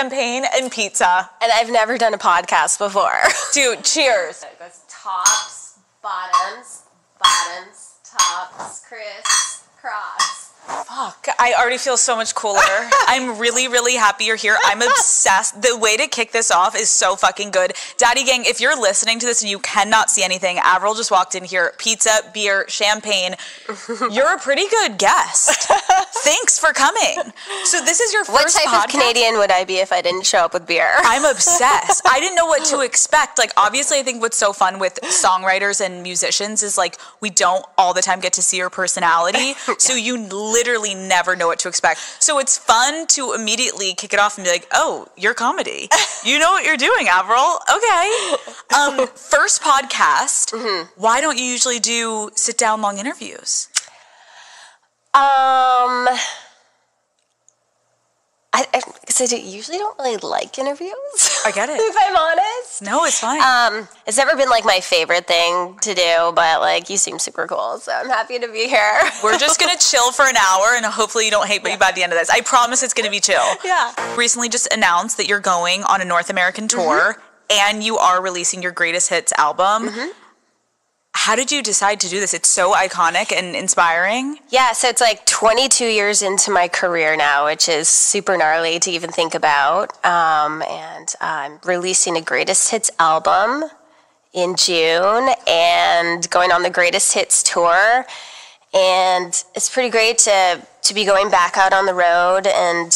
champagne and pizza. And I've never done a podcast before. Dude, cheers. It goes tops, bottoms, tops, cross. Fuck, I already feel so much cooler. I'm really, really happy you're here. I'm obsessed. The way to kick this off is so fucking good. Daddy Gang, if you're listening to this and you cannot see anything, Avril just walked in here. Pizza, beer, champagne. You're a pretty good guest. Thanks for coming. So this is your first podcast? What type of Canadian would I be if I didn't show up with beer? I'm obsessed. I didn't know what to expect. Like, obviously, I think what's so fun with songwriters and musicians is, like, we don't all the time get to see your personality. Yeah. So you literally never know what to expect. So it's fun to immediately kick it off and be like, oh, you're comedy. You know what you're doing, Avril. Okay. First podcast. Mm-hmm. Why don't you usually do sit-down long interviews? I usually don't really like interviews. I get it. If I'm honest. No, it's fine. It's never been like my favorite thing to do, but like you seem super cool, so I'm happy to be here. We're just gonna chill for an hour, and hopefully you don't hate me by the end of this. I promise it's gonna be chill. Yeah. Recently just announced that you're going on a North American tour, and you are releasing your greatest hits album. Mm-hmm. How did you decide to do this? It's so iconic and inspiring. Yeah, so it's like 22 years into my career now, which is super gnarly to even think about. And I'm releasing a greatest hits album in June and going on the greatest hits tour. And it's pretty great to be going back out on the road and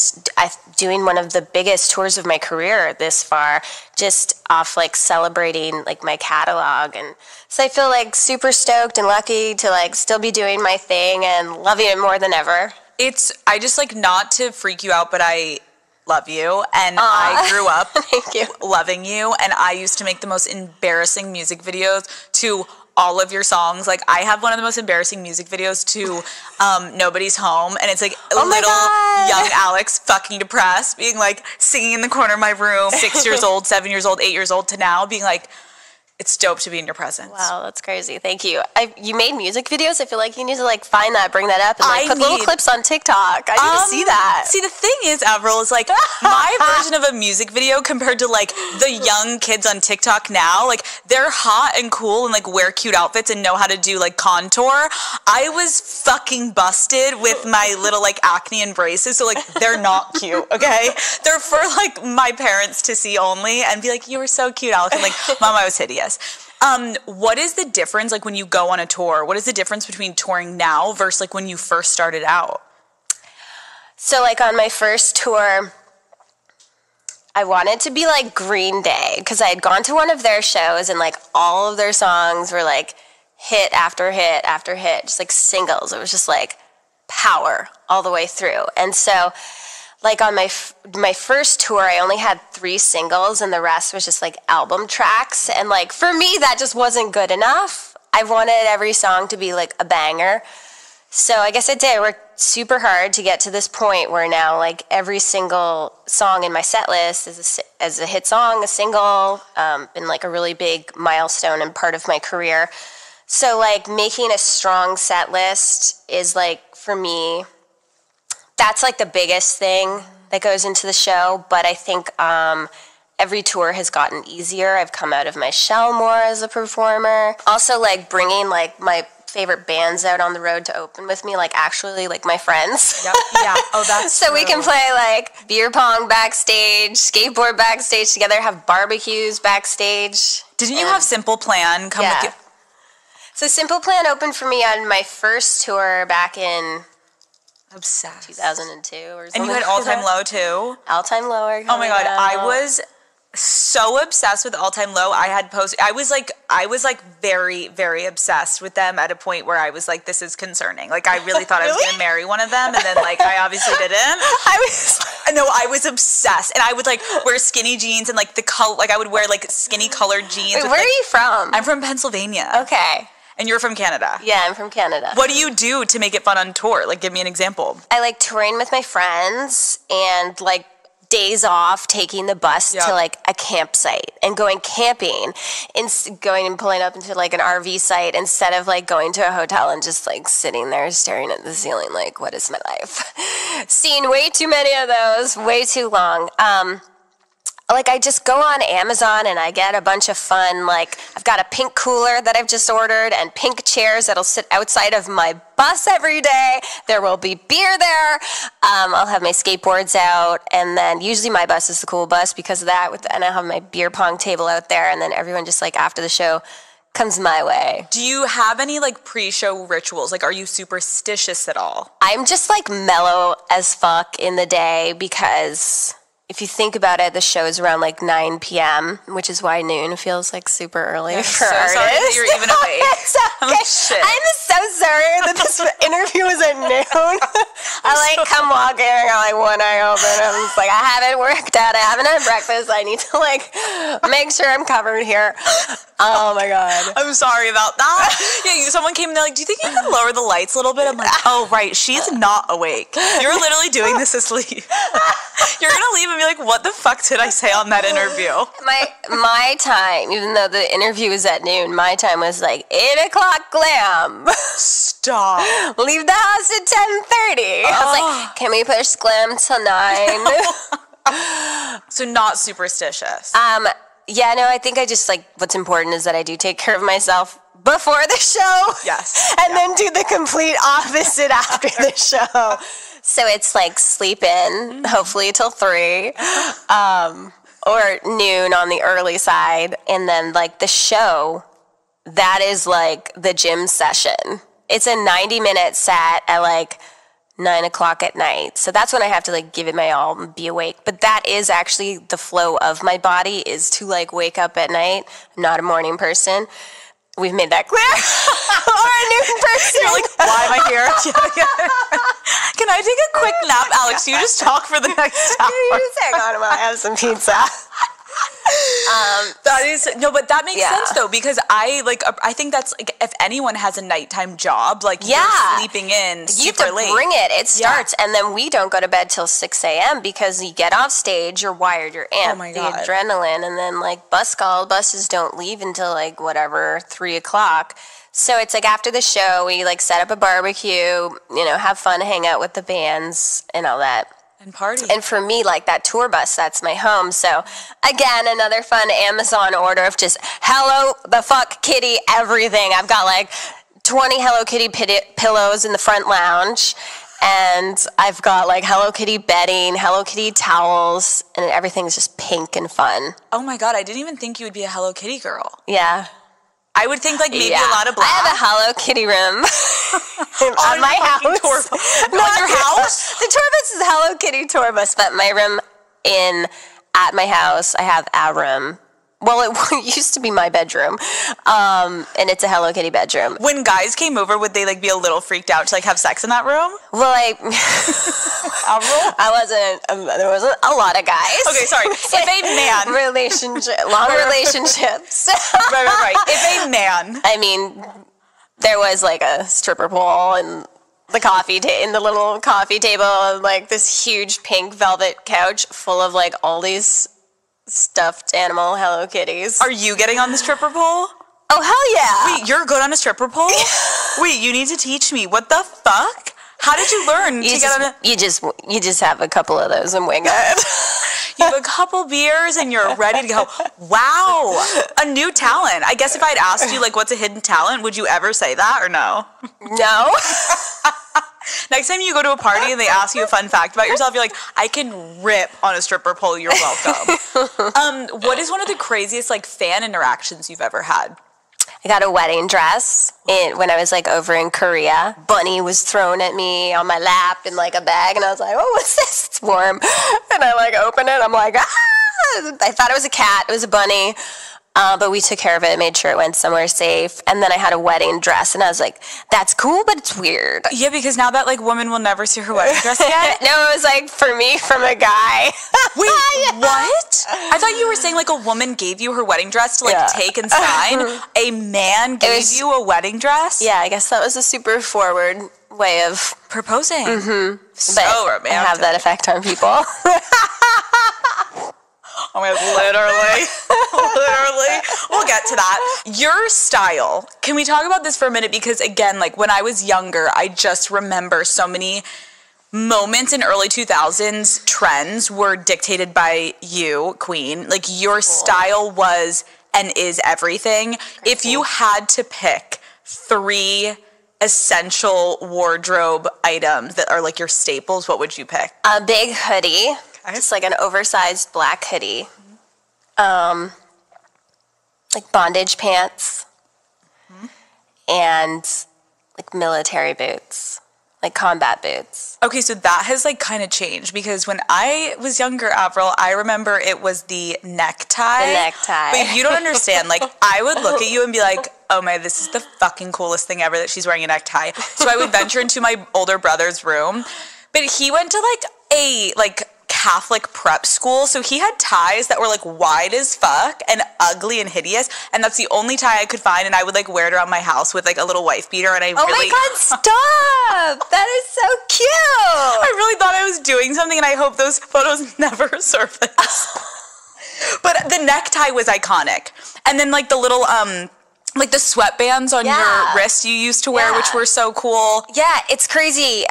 doing one of the biggest tours of my career this far, just off like celebrating like my catalog. And so I feel like super stoked and lucky to like still be doing my thing and loving it more than ever. I just like, not to freak you out, but I love you, and I grew up Thank you. loving you, and I used to make the most embarrassing music videos to all of your songs. Like, I have one of the most embarrassing music videos to Nobody's Home, and it's like little young Alex, fucking depressed, being like singing in the corner of my room, 6 years old, 7 years old, 8 years old, to now being like, it's dope to be in your presence. Wow, that's crazy. Thank you. You made music videos? I feel like you need to like find that, bring that up, and like put little clips on TikTok. I need to see that. See, the thing is, Avril, is like my version of a music video compared to like the young kids on TikTok now. Like, they're hot and cool and like wear cute outfits and know how to do like contour. I was fucking busted with my little like acne and braces, so like they're not cute, okay? They're for like my parents to see only and be like, you were so cute, Alex. I'm like, Mom, I was hideous. What is the difference, like, when you go on a tour? What is the difference between touring now versus, like, when you first started out? So, like, on my first tour, I wanted to be like Green Day, because I had gone to one of their shows, and, like, all of their songs were, like, hit after hit after hit, just, like, singles. It was just, like, power all the way through. And so, like, on my first tour, I only had 3 singles, and the rest was just, like, album tracks. And, like, for me, that just wasn't good enough. I wanted every song to be, like, a banger. So I guess I did. I worked super hard to get to this point where now, like, every single song in my set list is a hit song, a single, been, like, a really big milestone and part of my career. So, like, making a strong set list is, like, for me, that's like the biggest thing that goes into the show. But I think every tour has gotten easier. I've come out of my shell more as a performer. Also, like, bringing like my favorite bands out on the road to open with me, like actually like my friends. Yep. Yeah. Oh, that's so true. We can play like beer pong backstage, skateboard backstage together, have barbecues backstage. Didn't you have Simple Plan come with you? So Simple Plan opened for me on my first tour back in Obsessed. 2002 or something. And you had All Time Low too? All Time Low. Oh my God, I was so obsessed with All Time Low. I was like very, very obsessed with them at a point where I was like, this is concerning. Like, I really thought I was gonna marry one of them, and then like I obviously didn't. I was obsessed, and I would like wear skinny jeans and like I would wear like skinny colored jeans. Wait, where are you from? I'm from Pennsylvania. Okay. And you're from Canada? Yeah, I'm from Canada. What do you do to make it fun on tour? Like, give me an example. I like touring with my friends and like days off, taking the bus to like a campsite and going camping and going and pulling up into like an RV site instead of like going to a hotel and just like sitting there staring at the ceiling like, what is my life? Seen way too many of those, way too long. like I just go on Amazon and I get a bunch of fun, like I've got a pink cooler that I've just ordered and pink chairs that'll sit outside of my bus every day. There will be beer there. I'll have my skateboards out, and then usually my bus is the cool bus because of that. And I have my beer pong table out there, and then everyone just like after the show comes my way. Do you have any like pre-show rituals? Like, are you superstitious at all? I'm just like mellow as fuck in the day because if you think about it, the show is around like 9 p.m., which is why noon feels like super early for artists. Sorry that you're even awake. It's okay. Oh, shit. I'm so sorry that this interview was at noon. I like come walking, I got like one eye open. I'm just like, I haven't worked out, I haven't had breakfast. I need to like make sure I'm covered here. Oh my God. I'm sorry about that. Yeah, someone came and they're like, do you think you can lower the lights a little bit? I'm like, oh, right, she's not awake. You're literally doing this asleep. You're going to leave and be like, what the fuck did I say on that interview? My time, even though the interview was at noon, my time was like 8 o'clock glam. Stop. Leave the house at 10:30. I was like, can we push glam till 9? So not superstitious. Yeah, no, I think I just like what's important is that I do take care of myself before the show. Yes. And then do the complete opposite after the show. So it's like sleep in, hopefully till 3, or noon on the early side. And then like the show, that is like the gym session. It's a 90-minute set at like 9 o'clock at night. So that's when I have to like give it my all and be awake. But that is actually the flow of my body is to like wake up at night. I'm not a morning person. We've made that clear. Or a noon person. You're like, why am I here? Can I take a quick nap, Alex? You just talk for the next hour. You just hang on while I have some pizza. But that makes sense though, because I think that's like if anyone has a nighttime job, like you're sleeping in super you have to late. Bring it. It starts, and then we don't go to bed till 6 a.m. because you get off stage, you're wired, you're amped, oh my God. The adrenaline, and then like buses don't leave until like whatever 3 o'clock. So it's like after the show, we like set up a barbecue, have fun, hang out with the bands and all that. And party. And for me, like that tour bus, that's my home. So again, another fun Amazon order of just Hello the fuck Kitty everything. I've got like 20 Hello Kitty pillows in the front lounge. And I've got like Hello Kitty bedding, Hello Kitty towels, and everything's just pink and fun. Oh my God, I didn't even think you would be a Hello Kitty girl. Yeah. I would think like maybe a lot of black. I have a Hello Kitty room on my house. On your house? The tour bus is a Hello Kitty tour bus, but my room at my house, I have a room. Well, it used to be my bedroom, and it's a Hello Kitty bedroom. When guys came over, would they like be a little freaked out to like have sex in that room? Well, there wasn't a lot of guys. Okay, sorry. If a man long relationships. Right. If a man, I mean, there was like a stripper pole and the in the little coffee table, and like this huge pink velvet couch full of like all these stuffed animal Hello Kitties. Are you getting on the stripper pole? Oh, hell yeah. Wait, you're good on a stripper pole? Wait, you need to teach me. What the fuck? How did you learn to get on a... You just have a couple of those and wing it. You have a couple beers and you're ready to go. Wow. A new talent. I guess if I'd asked you, like, what's a hidden talent, would you ever say that or no? No. Next time you go to a party and they ask you a fun fact about yourself, you're like, I can rip on a stripper pole. You're welcome. What is one of the craziest, like, fan interactions you've ever had? I got a wedding dress when I was like over in Korea. Bunny was thrown at me on my lap in like a bag, and I was like, "Oh, what's this? It's warm." And I like opened it. I'm like, "Ah!" I thought it was a cat. It was a bunny. But we took care of it, made sure it went somewhere safe. And then I had a wedding dress, and I was like, that's cool, but it's weird. Yeah, because now that, like, woman will never see her wedding dress again? No, it was, like, for me, from a guy. Wait, what? I thought you were saying, like, a woman gave you her wedding dress to, like, take and sign. A man gave you a wedding dress? Yeah, I guess that was a super forward way of proposing. Mm-hmm. So romantic. I have that effect on people. Oh my God, literally. We'll get to that. Your style. Can we talk about this for a minute? Because again, like when I was younger, I just remember so many moments in early 2000s trends were dictated by you, Queen. Like, your style was and is everything. Crazy. If you had to pick 3 essential wardrobe items that are like your staples, what would you pick? A big hoodie, just like an oversized black hoodie. Like bondage pants, and like military boots, like combat boots. Okay, so that has like kind of changed, because when I was younger, Avril, I remember it was the necktie. The necktie. But you don't understand. Like, I would look at you and be like, oh my, this is the fucking coolest thing ever that she's wearing a necktie. So I would venture into my older brother's room, but he went to like a Catholic prep school, so he had ties that were like wide as fuck and ugly and hideous, and that's the only tie I could find, and I would like wear it around my house with like a little wife beater, and my God, stop! That is so cute! I really thought I was doing something, and I hope those photos never surface. But the necktie was iconic, and then like the little like the sweatbands on your wrist you used to wear, which were so cool. Yeah, it's crazy.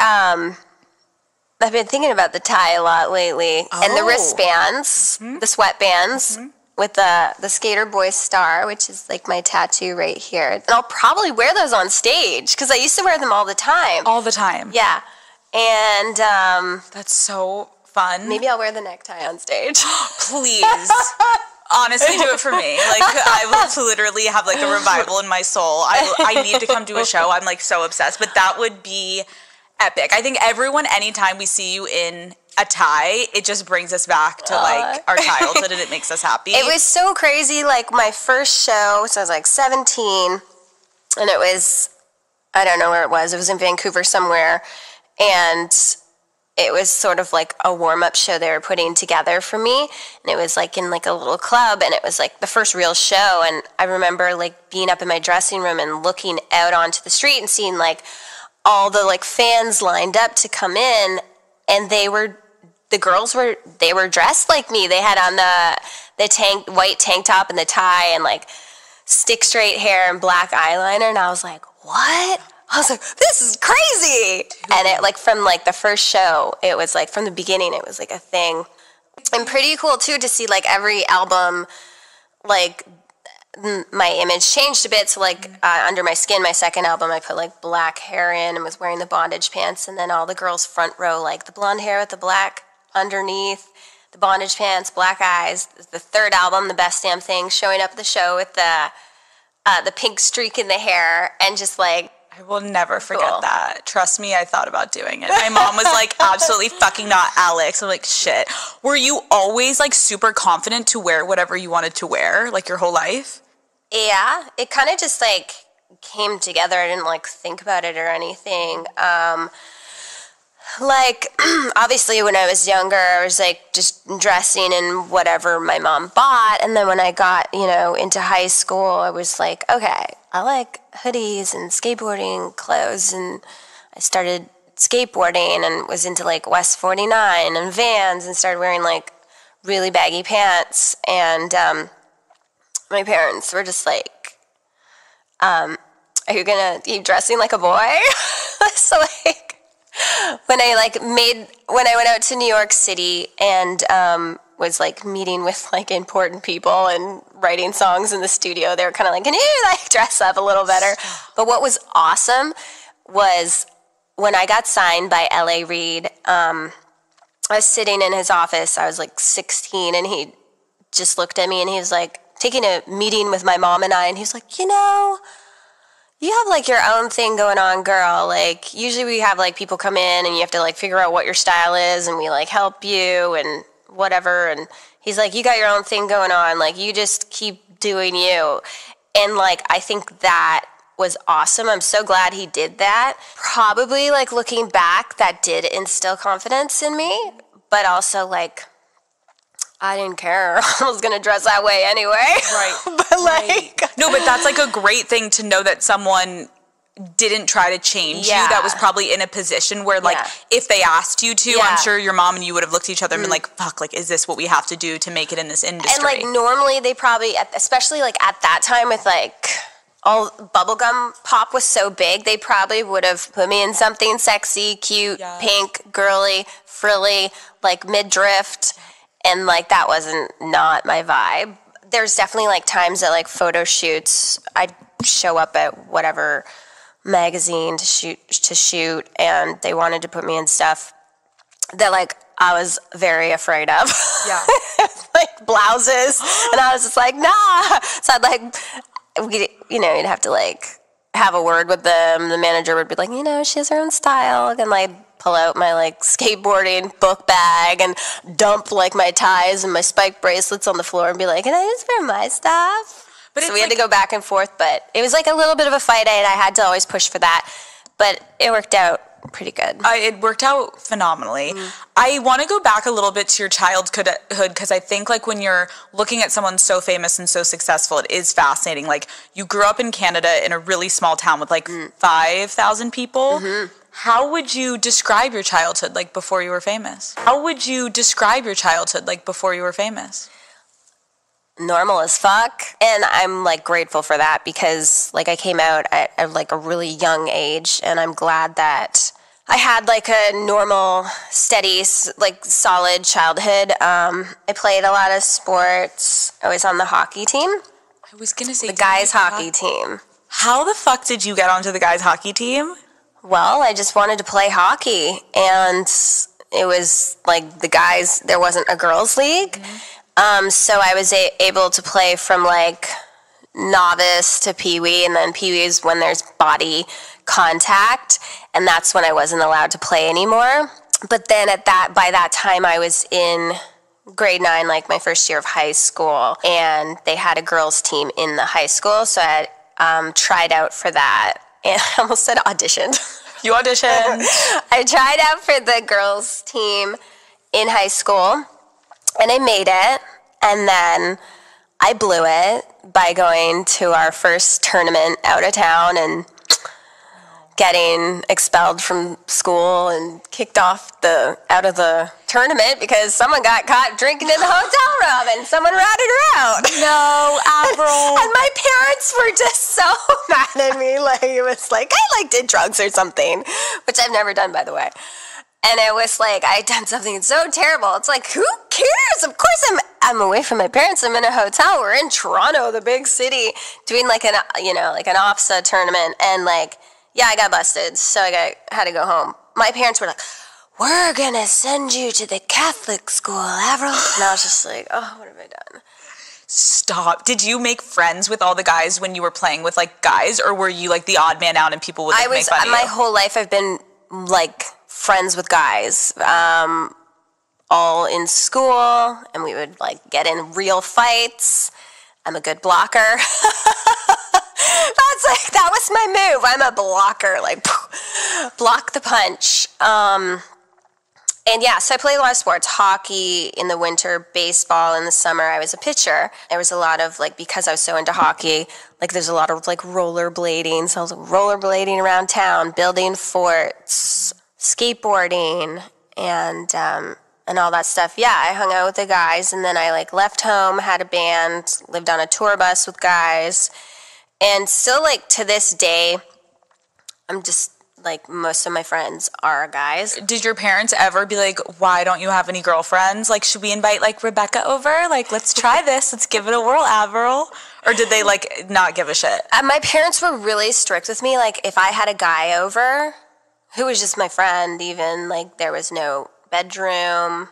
I've been thinking about the tie a lot lately, and the wristbands, the sweatbands with the Skater Boy star, which is like my tattoo right here. And I'll probably wear those on stage because I used to wear them all the time. All the time. Yeah, and that's so fun. Maybe I'll wear the necktie on stage. Please. Honestly, do it for me. Like, I will literally have like a revival in my soul. I need to come to a show. I'm like so obsessed, but that would be epic. I think everyone, anytime we see you in a tie, it just brings us back to like our childhood, and it makes us happy. It was so crazy. Like my first show, so I was like 17, and it was, I don't know where it was. It was in Vancouver somewhere, and it was sort of like a warm-up show they were putting together for me, and it was like in like a little club, and it was like the first real show, and I remember like being up in my dressing room and looking out onto the street and seeing like all the like fans lined up to come in, and the girls were dressed like me. They had on the white tank top and the tie and like stick straight hair and black eyeliner, and I was like, what? I was like, this is crazy. And it like from like the first show, it was like from the beginning, it was like a thing. And pretty cool too to see like every album, like my image changed a bit. So like Under My Skin, my second album, I put like black hair in and was wearing the bondage pants, and then all the girls front row, like the blonde hair with the black underneath, the bondage pants, black eyes. The third album, The Best Damn Thing, showing up at the show with the pink streak in the hair, and just like, I will never forget that. Trust me, I thought about doing it. My mom was like, absolutely fucking not, Alex. I'm like, shit. Were you always like super confident to wear whatever you wanted to wear, like your whole life? Yeah, it kind of just like came together. I didn't like think about it or anything. Like, obviously when I was younger, I was like just dressing in whatever my mom bought. And then when I got, into high school, I was like, okay, I like hoodies and skateboarding clothes. And I started skateboarding and was into like West 49 and Vans and started wearing like really baggy pants. And my parents were just like, are you gonna keep dressing like a boy? So like, when I went out to New York City and was like meeting with like important people and writing songs in the studio, they were kind of like, can you like dress up a little better? But what was awesome was when I got signed by L.A. Reid, I was sitting in his office. I was like 16, and he just looked at me and he was like taking a meeting with my mom and I, and he was like, you have like your own thing going on, girl. Like usually we have like people come in and you have to like figure out what your style is, and we like help you and whatever. And he's like, you got your own thing going on. Like you just keep doing you. And like, I think that was awesome. I'm so glad he did that. Probably like looking back, that did instill confidence in me, but also like, I didn't care. I was going to dress that way anyway. Right. But like... No, but that's like a great thing to know, that someone didn't try to change you. That was probably in a position where like, if they asked you to, I'm sure your mom and you would have looked at each other and been like, fuck, like, is this what we have to do to make it in this industry? And like normally they probably, especially like at that time with like all bubblegum pop was so big, they probably would have put me in something sexy, cute, pink, girly, frilly, like midriff, and like that wasn't not my vibe. There's definitely like times at like photo shoots, I'd show up at whatever magazine to shoot, and they wanted to put me in stuff that like I was very afraid of. Yeah. Like blouses, and I was just like, nah. So I'd like, you'd have to like have a word with them. The manager would be like, she has her own style, and like pull out my like skateboarding book bag and dump like my ties and my spike bracelets on the floor and be like, can I use for my stuff? But so we had to go back and forth, but it was like a little bit of a fight, and I had to always push for that, but it worked out pretty good. It worked out phenomenally. I want to go back a little bit to your childhood, because I think like when you're looking at someone so famous and so successful, it is fascinating. Like you grew up in Canada in a really small town with like 5,000 people. How would you describe your childhood like before you were famous? Normal as fuck, and I'm like grateful for that, because like I came out at like a really young age, and I'm glad that I had like a normal, steady, like solid childhood. I played a lot of sports. I was on the hockey team. I was gonna say the guys' hockey team. How the fuck did you get onto the guys' hockey team? Well, I just wanted to play hockey, and it was like the guys. There wasn't a girls' league. So I was able to play from like novice to pee-wee, and then pee-wee is when there's body contact, and that's when I wasn't allowed to play anymore. But then by that time I was in grade 9, like my first year of high school, and they had a girls team in the high school, so I tried out for that, and I almost said auditioned. You auditioned. I tried out for the girls team in high school, and I made it, and then I blew it by going to our first tournament out of town and getting expelled from school and kicked off out of the tournament because someone got caught drinking in the hotel room and someone ratted her out. No, Avril. And my parents were just so mad at me. Like, it was like I like did drugs or something, which I've never done, by the way. And it was like, I had done something so terrible. It's like, who cares? Of course I'm away from my parents. I'm in a hotel. We're in Toronto, the big city, doing like an OFSA tournament. And like, yeah, I got busted. So I had to go home. My parents were like, we're going to send you to the Catholic school, Avril. And I was just like, oh, what have I done? Stop. Did you make friends with all the guys when you were playing with like guys? Or were you like the odd man out and people would like, make fun of you? My whole life I've been like friends with guys, all in school, and we would like get in real fights. I'm a good blocker. That was my move. I'm a blocker, like block the punch. And yeah, so I played a lot of sports, hockey in the winter, baseball in the summer. I was a pitcher. There was a lot of like, because I was so into hockey, like there's a lot of like rollerblading. So I was like, rollerblading around town, building forts, skateboarding, and all that stuff. Yeah, I hung out with the guys, and then I like left home, had a band, lived on a tour bus with guys, and still like to this day, I'm just like most of my friends are guys. Did your parents ever be like, why don't you have any girlfriends? Like, should we invite like Rebecca over? Like, let's try this. Let's give it a whirl, Avril. Or did they like not give a shit? My parents were really strict with me. Like, if I had a guy over who was just my friend, even, like, there was no bedroom.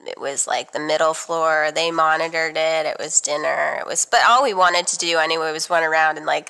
It was, like, the middle floor. They monitored it. It was dinner. But all we wanted to do anyway was run around and, like,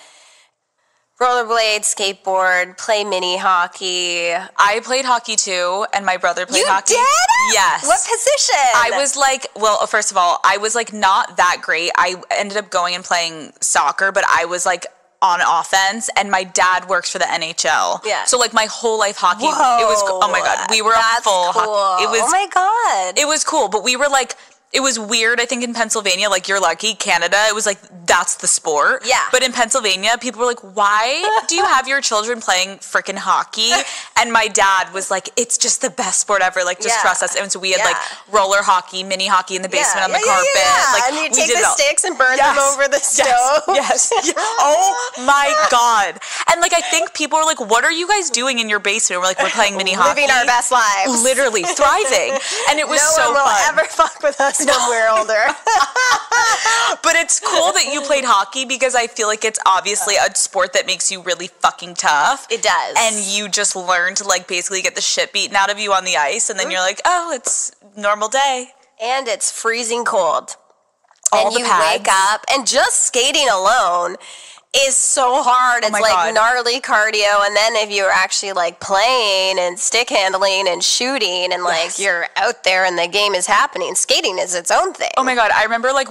rollerblade, skateboard, play mini hockey. I played hockey, too, and my brother played hockey. You did? Yes. What position? I was, like, well, first of all, I was, like, not that great. I ended up going and playing soccer, but I was, like, on offense, and my dad works for the NHL. Yeah. So like my whole life hockey, Whoa, it was, oh my God, we were a full cool. hockey. It was, oh my God. It was cool, but we were like it was weird, I think, in Pennsylvania, like, you're lucky. Canada, it was like, that's the sport. Yeah. But in Pennsylvania, people were like, why do you have your children playing freaking hockey? And my dad was like, it's just the best sport ever. Like, just trust us. And so we had, like, roller hockey, mini hockey in the basement on the carpet. Like, and you take the sticks and burn them over the stove. Yes. Oh, my God. And, like, I think people were like, what are you guys doing in your basement? We're like, we're playing mini hockey. Living our best lives. Literally, thriving. And it was so fun. No one will ever fuck with us when we're older. But it's cool that you played hockey because I feel like it's obviously a sport that makes you really fucking tough. It does. And you just learn to, like, basically get the shit beaten out of you on the ice, and then you're like, oh, it's normal day. And it's freezing cold. All and the you pads. wake up, and just skating alone is so hard. It's like gnarly cardio, and then if you're actually like playing and stick handling and shooting and like you're out there and the game is happening, skating is its own thing. Oh my God, I remember like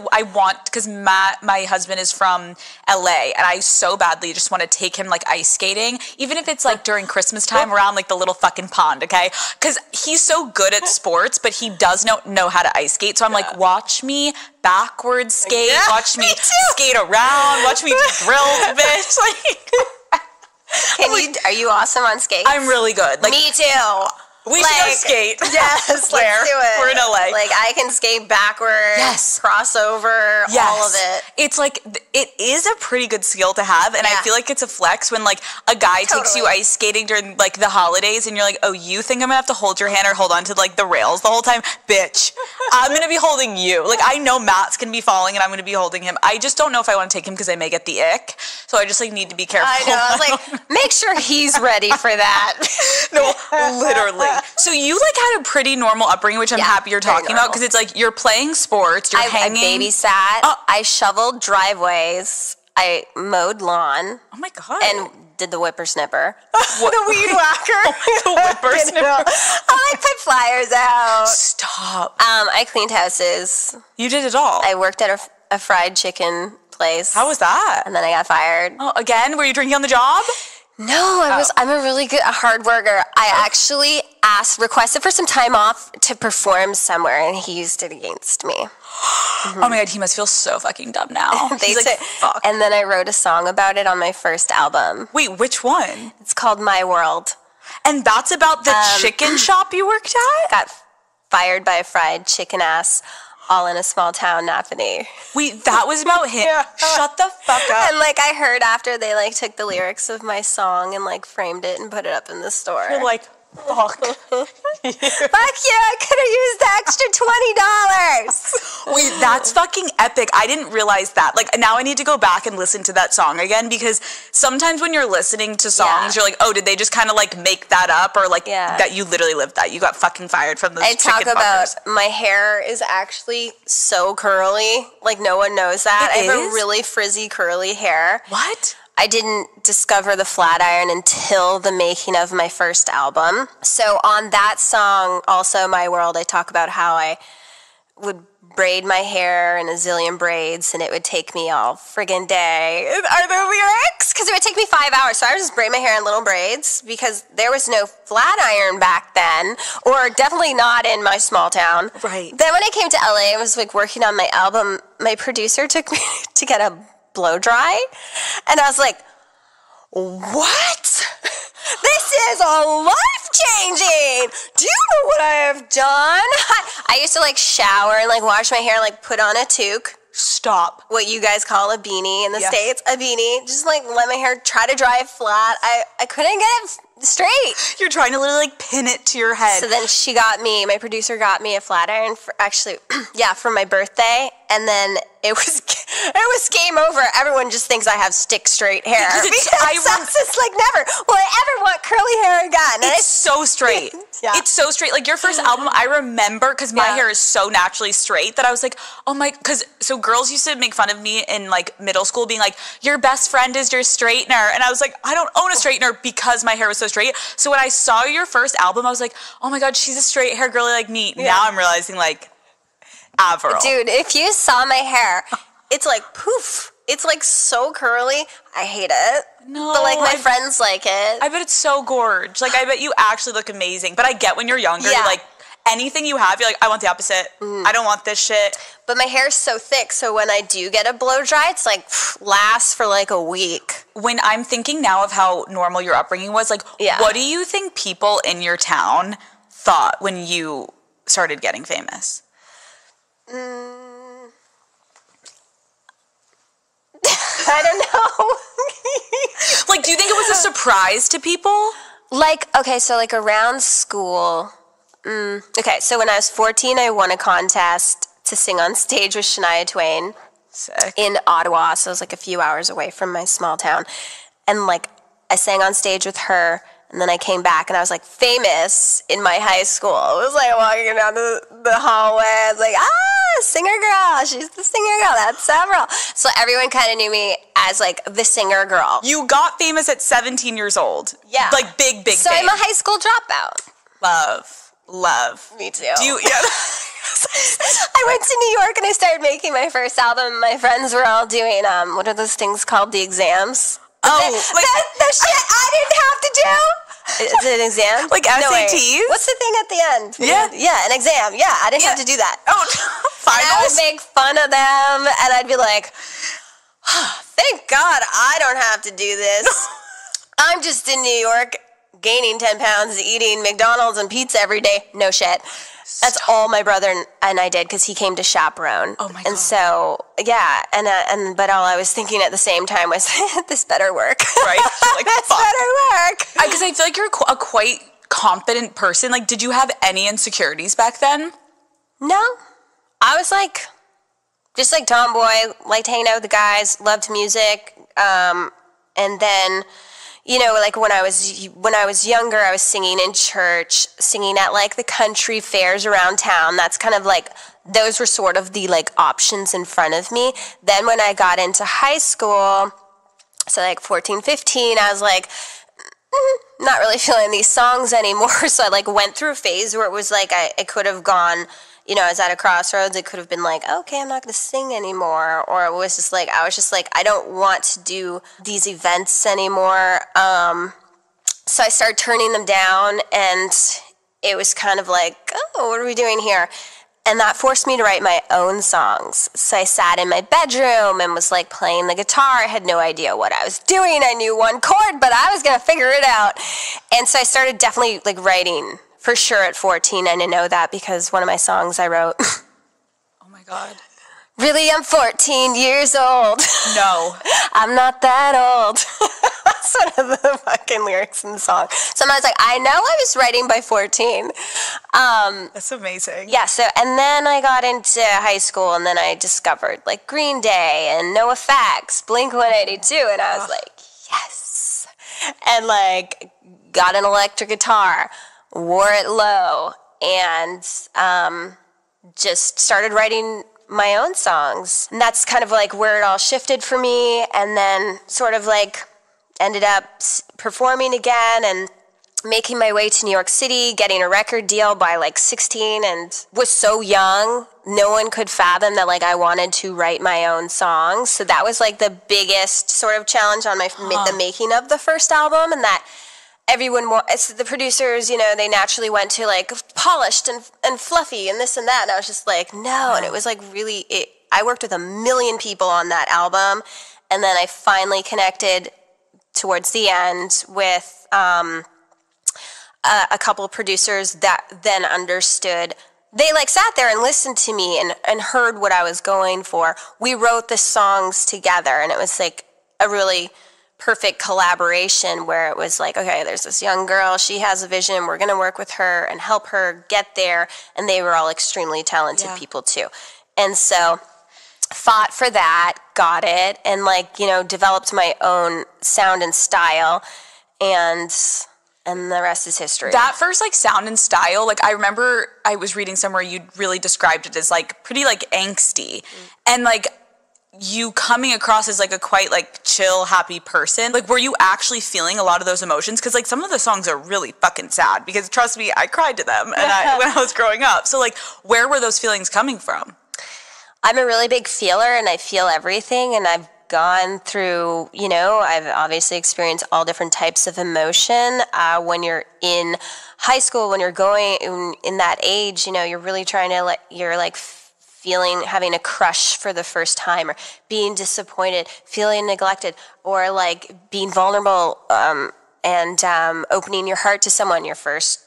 because my husband is from LA, and I so badly just want to take him like ice skating, even if it's like during Christmas time around like the little fucking pond, okay? Because he's so good at sports, but he does know how to ice skate. So I'm like, watch me backwards skate, watch me skate around, watch me do drills, bitch. Like, are you awesome on skates? I'm really good. Like, me too. We should go skate. Yes, let's do it. We're in LA. Like, I can skate backwards, crossover, all of it. It's like, it is a pretty good skill to have, and I feel like it's a flex when, like, a guy takes you ice skating during, like, the holidays, and you're like, oh, you think I'm gonna have to hold your hand or hold on to, like, the rails the whole time? Bitch, I'm gonna be holding you. Like, I know Matt's gonna be falling, and I'm gonna be holding him. I just don't know if I want to take him because I may get the ick, so I just, like, need to be careful. I know. I was like, make sure he's ready for that. No, literally. So you, like, had a pretty normal upbringing, which I'm happy you're talking about, because it's like you're playing sports, you're hanging. I babysat. I shoveled driveways. I mowed lawn. Oh my God. And did the whippersnipper. The weed whacker. The whippersnipper. I like put flyers out. Stop. I cleaned houses. You did it all. I worked at a fried chicken place. How was that? And then I got fired. Oh, again? Were you drinking on the job? No, I'm a really good hard worker. I actually requested for some time off to perform somewhere, and he used it against me. Oh my God, he must feel so fucking dumb now. He's like, fuck. And then I wrote a song about it on my first album. Wait, which one? It's called My World. And that's about the chicken shop you worked at? Got fired by a fried chicken ass. All in a small town, Napanee. Wait, that was about him? Shut the fuck up. And, like, I heard after they, like, took the lyrics of my song and, like, framed it and put it up in the store. You're like, fuck. Fuck yeah, I could have used the extra $20. Wait, that's fucking epic. I didn't realize that. Like, now I need to go back and listen to that song again, because sometimes when you're listening to songs, you're like, oh, did they just kind of, like, make that up? Or, like, that you literally lived that. You got fucking fired from those chicken fuckers. I talk about my hair is actually so curly. Like, no one knows that. I have a really frizzy, curly hair. What? I didn't discover the flat iron until the making of my first album. So on that song, also My World, I talk about how I would braid my hair in a zillion braids, and it would take me all friggin' day. Are the lyrics? Because it would take me 5 hours. So I would just braid my hair in little braids because there was no flat iron back then, or definitely not in my small town. Right. Then when I came to LA, I was like working on my album. My producer took me to get a blow dry, and I was like, what? This is a life-changing. Do you know what I have done? I used to like shower and like wash my hair, like put on a toque. Stop. What you guys call a beanie in the States, a beanie. Just like let my hair try to dry flat. I couldn't get it straight. You're trying to literally like pin it to your head. So then my producer got me a flat iron for for my birthday, and then it was game over. Everyone just thinks I have stick straight hair. It's like never will I ever want curly hair again. And it's so straight. It's so straight. Like your first album, I remember, because my hair is so naturally straight that I was like, oh my, so girls used to make fun of me in like middle school being like, your best friend is your straightener. And I was like, I don't own a straightener because my hair was so straight. So when I saw your first album, I was like, oh my God, she's a straight hair girly like me. Yeah. Now I'm realizing like, Avril. Dude, if you saw my hair, it's like poof. It's like so curly. I hate it. No. But like my friends like it. I bet it's so gorge. Like I bet you actually look amazing. But I get when you're younger, you're like, anything you have, you're like, I want the opposite. I don't want this shit. But my hair's so thick, so when I do get a blow dry, it's like lasts for like a week. When I'm thinking now of how normal your upbringing was, like, what do you think people in your town thought when you started getting famous? I don't know. Like, do you think it was a surprise to people? Like, okay, so like around school. Okay, so when I was 14, I won a contest to sing on stage with Shania Twain. Sick. In Ottawa, so it was like a few hours away from my small town. And like, I sang on stage with her, and then I came back, and I was like famous in my high school. It was like walking down the hallway. I was like, singer girl. She's the singer girl. That's Avril. So everyone kind of knew me as like the singer girl. You got famous at 17 years old. Yeah. Like big. So I'm a high school dropout. Love. Me too. Do you? Yeah. I went to New York and I started making my first album. My friends were all doing, what are those things called? The exams. The shit I didn't have to do. Is it an exam? Like SATs? What's the thing at the end? Yeah, an exam. Yeah, I didn't have to do that. Oh, finals? And I would make fun of them, and I'd be like, thank God I don't have to do this. I'm just in New York gaining 10 pounds, eating McDonald's and pizza every day. No shit. That's all my brother and I did because he came to chaperone. Oh my God. And so, yeah, but all I was thinking at the same time was, this better work. Right? Like, this better work. Because I feel like you're a quite confident person. Like, did you have any insecurities back then? No. I was like, just like tomboy, liked hanging out with the guys, loved music. And then, you know, like when I was younger, I was singing in church, singing at like the country fairs around town. That's kind of like, those were sort of the like options in front of me. Then when I got into high school, so like 14, 15, I was like, not really feeling these songs anymore. So I like went through a phase where it was like, I could have gone, you know, I was at a crossroads. It could have been like, okay, I'm not going to sing anymore. Or it was just like, I was just like, I don't want to do these events anymore. So I started turning them down, and it was kind of like, oh, what are we doing here? And that forced me to write my own songs. So I sat in my bedroom and was like playing the guitar. I had no idea what I was doing. I knew one chord, but I was going to figure it out. And so I started definitely like writing. For sure at 14, I didn't know that because one of my songs I wrote. Oh my God. Really, I'm 14 years old. No. I'm not that old. That's one of the fucking lyrics in the song. So I was like, I know I was writing by 14. That's amazing. Yeah, so, and then I got into high school, and then I discovered like Green Day and No Effects, Blink-182, and I was like, yes. And like, got an electric guitar, wore it low, and just started writing my own songs. And that's kind of like where it all shifted for me, and then sort of like ended up performing again and making my way to New York City, getting a record deal by like 16, and was so young, no one could fathom that like I wanted to write my own songs. So that was like the biggest sort of challenge on the making of the first album, and that everyone, the producers, you know, they naturally went to like polished and fluffy and this and that, and I was just like, no. And it was like really, I worked with a million people on that album, and then I finally connected towards the end with a couple of producers that then understood. They like sat there and listened to me and heard what I was going for. We wrote the songs together, and it was like a really perfect collaboration where it was like, okay, there's this young girl, she has a vision, we're going to work with her and help her get there. And they were all extremely talented people too. And so fought for that, got it, and like, you know, developed my own sound and style, and the rest is history. That first like sound and style, like I remember I was reading somewhere you really described it as like pretty like angsty, and like you coming across as like a quite like chill, happy person. Like, were you actually feeling a lot of those emotions? Because like some of the songs are really fucking sad, because trust me, I cried to them when I was growing up. So like, where were those feelings coming from? I'm a really big feeler, and I feel everything, and I've gone through, I've obviously experienced all different types of emotion. When you're in high school, when you're going in that age, you're really trying to you're like having a crush for the first time, or being disappointed, feeling neglected, or like being vulnerable, and opening your heart to someone, your first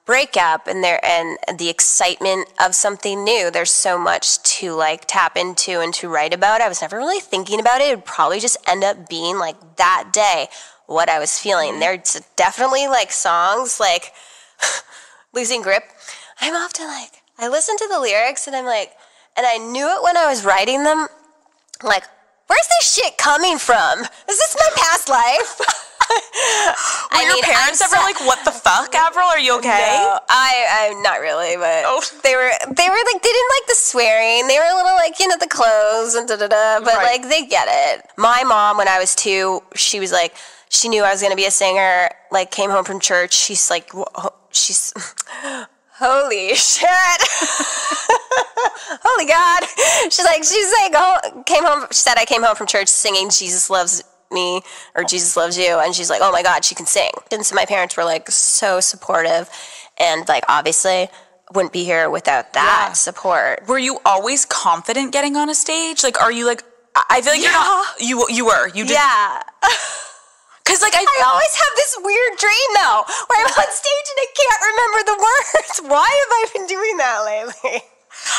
breakup, and the excitement of something new. There's so much to like tap into and to write about. I was never really thinking about it. It would probably just end up being like that day what I was feeling. There's definitely like songs like Losing Grip. I'm often like, I listen to the lyrics and I'm like, and I knew it when I was writing them, like, where's this shit coming from? Is this my past life? Were your parents ever like, what the fuck, Avril? Are you okay? No, I'm not really, but they were like, they didn't like the swearing. They were a little like, the clothes and da-da-da, but like, they get it. My mom, when I was 2, she was like, she knew I was going to be a singer, like came home from church. She's like, holy shit. Holy God. She's like, came home, she said I came home from church singing Jesus Loves Me or Jesus Loves You, and she's like, oh my God, she can sing. And so my parents were like so supportive, and like obviously wouldn't be here without that support. Were you always confident getting on a stage? Like, are you like, I feel like you're not, you did. Yeah. Because like I always have this weird dream though, where I'm on stage and I can't remember the words. Why have I been doing that lately?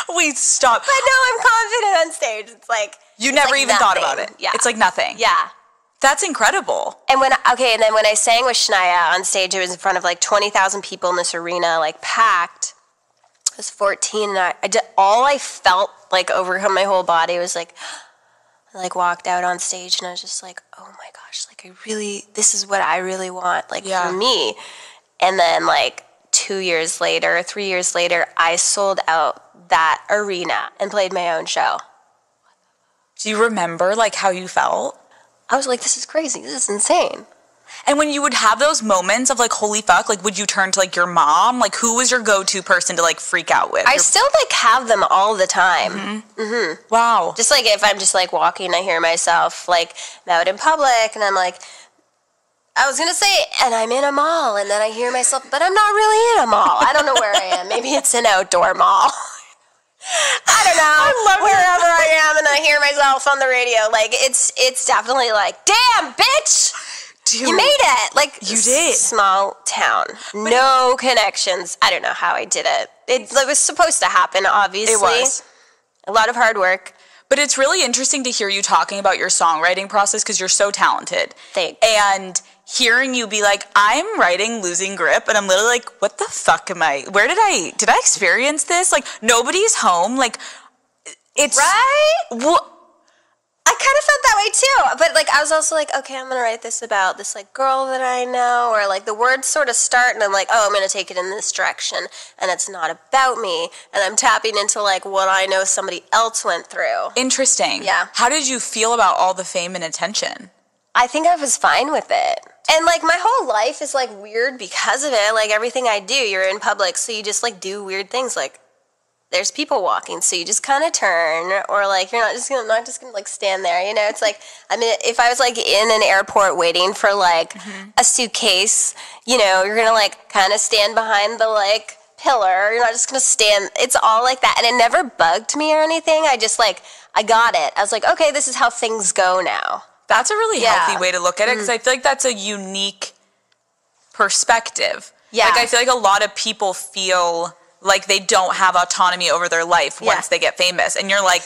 Wait, stop. But no, I'm confident on stage. It's like you never even thought about it. Yeah. It's like nothing. Yeah. That's incredible. And then when I sang with Shania on stage, it was in front of like 20,000 people in this arena, like packed. I was 14, and I did, all I felt like overcome my whole body was like, I like walked out on stage and I was just like, oh my gosh, like this is what I really want, like for me. And then like 3 years later, I sold out that arena and played my own show. Do you remember like how you felt? I was like, this is crazy. This is insane. And when you would have those moments of like, holy fuck, like would you turn to like your mom? Like who was your go-to person to like freak out with? I still like have them all the time. Mm-hmm. Mm-hmm. Wow. Just like if I'm just like walking, I hear myself like out in public and I'm like, I was going to say, and I'm in a mall, and then I hear myself, but I'm not really in a mall. I don't know where I am. Maybe it's an outdoor mall. I don't know. I love wherever I am, and I hear myself on the radio. Like it's definitely like, damn, bitch. Dude, you made it. Like you did. Small town. No connections. I don't know how I did it. It was supposed to happen, obviously. It was. A lot of hard work. But it's really interesting to hear you talking about your songwriting process because you're so talented. Thanks. And hearing you be like, I'm writing Losing Grip, and I'm literally like, what the fuck am I? Where did I experience this? Like, nobody's home. Like, it's... Right? I kind of felt that way too, but like I was also like, okay, I'm gonna write this about this like girl that I know, or like the words sort of start, and I'm like, oh, I'm gonna take it in this direction, and it's not about me, and I'm tapping into like what I know somebody else went through. Interesting. Yeah. How did you feel about all the fame and attention? I think I was fine with it, and like my whole life is like weird because of it. Like everything I do, you're in public, so you just like do weird things, like. There's people walking, so you just kind of turn, or like you're not just gonna like stand there, you know. It's like, I mean, if I was like in an airport waiting for like a suitcase, you know, you're gonna like kind of stand behind the like pillar. You're not just gonna stand. It's all like that, and it never bugged me or anything. I just like I got it. I was like, okay, this is how things go now. That's a really healthy way to look at it, because I feel like that's a unique perspective. Yeah, like I feel like a lot of people feel like they don't have autonomy over their life once they get famous. And you're like,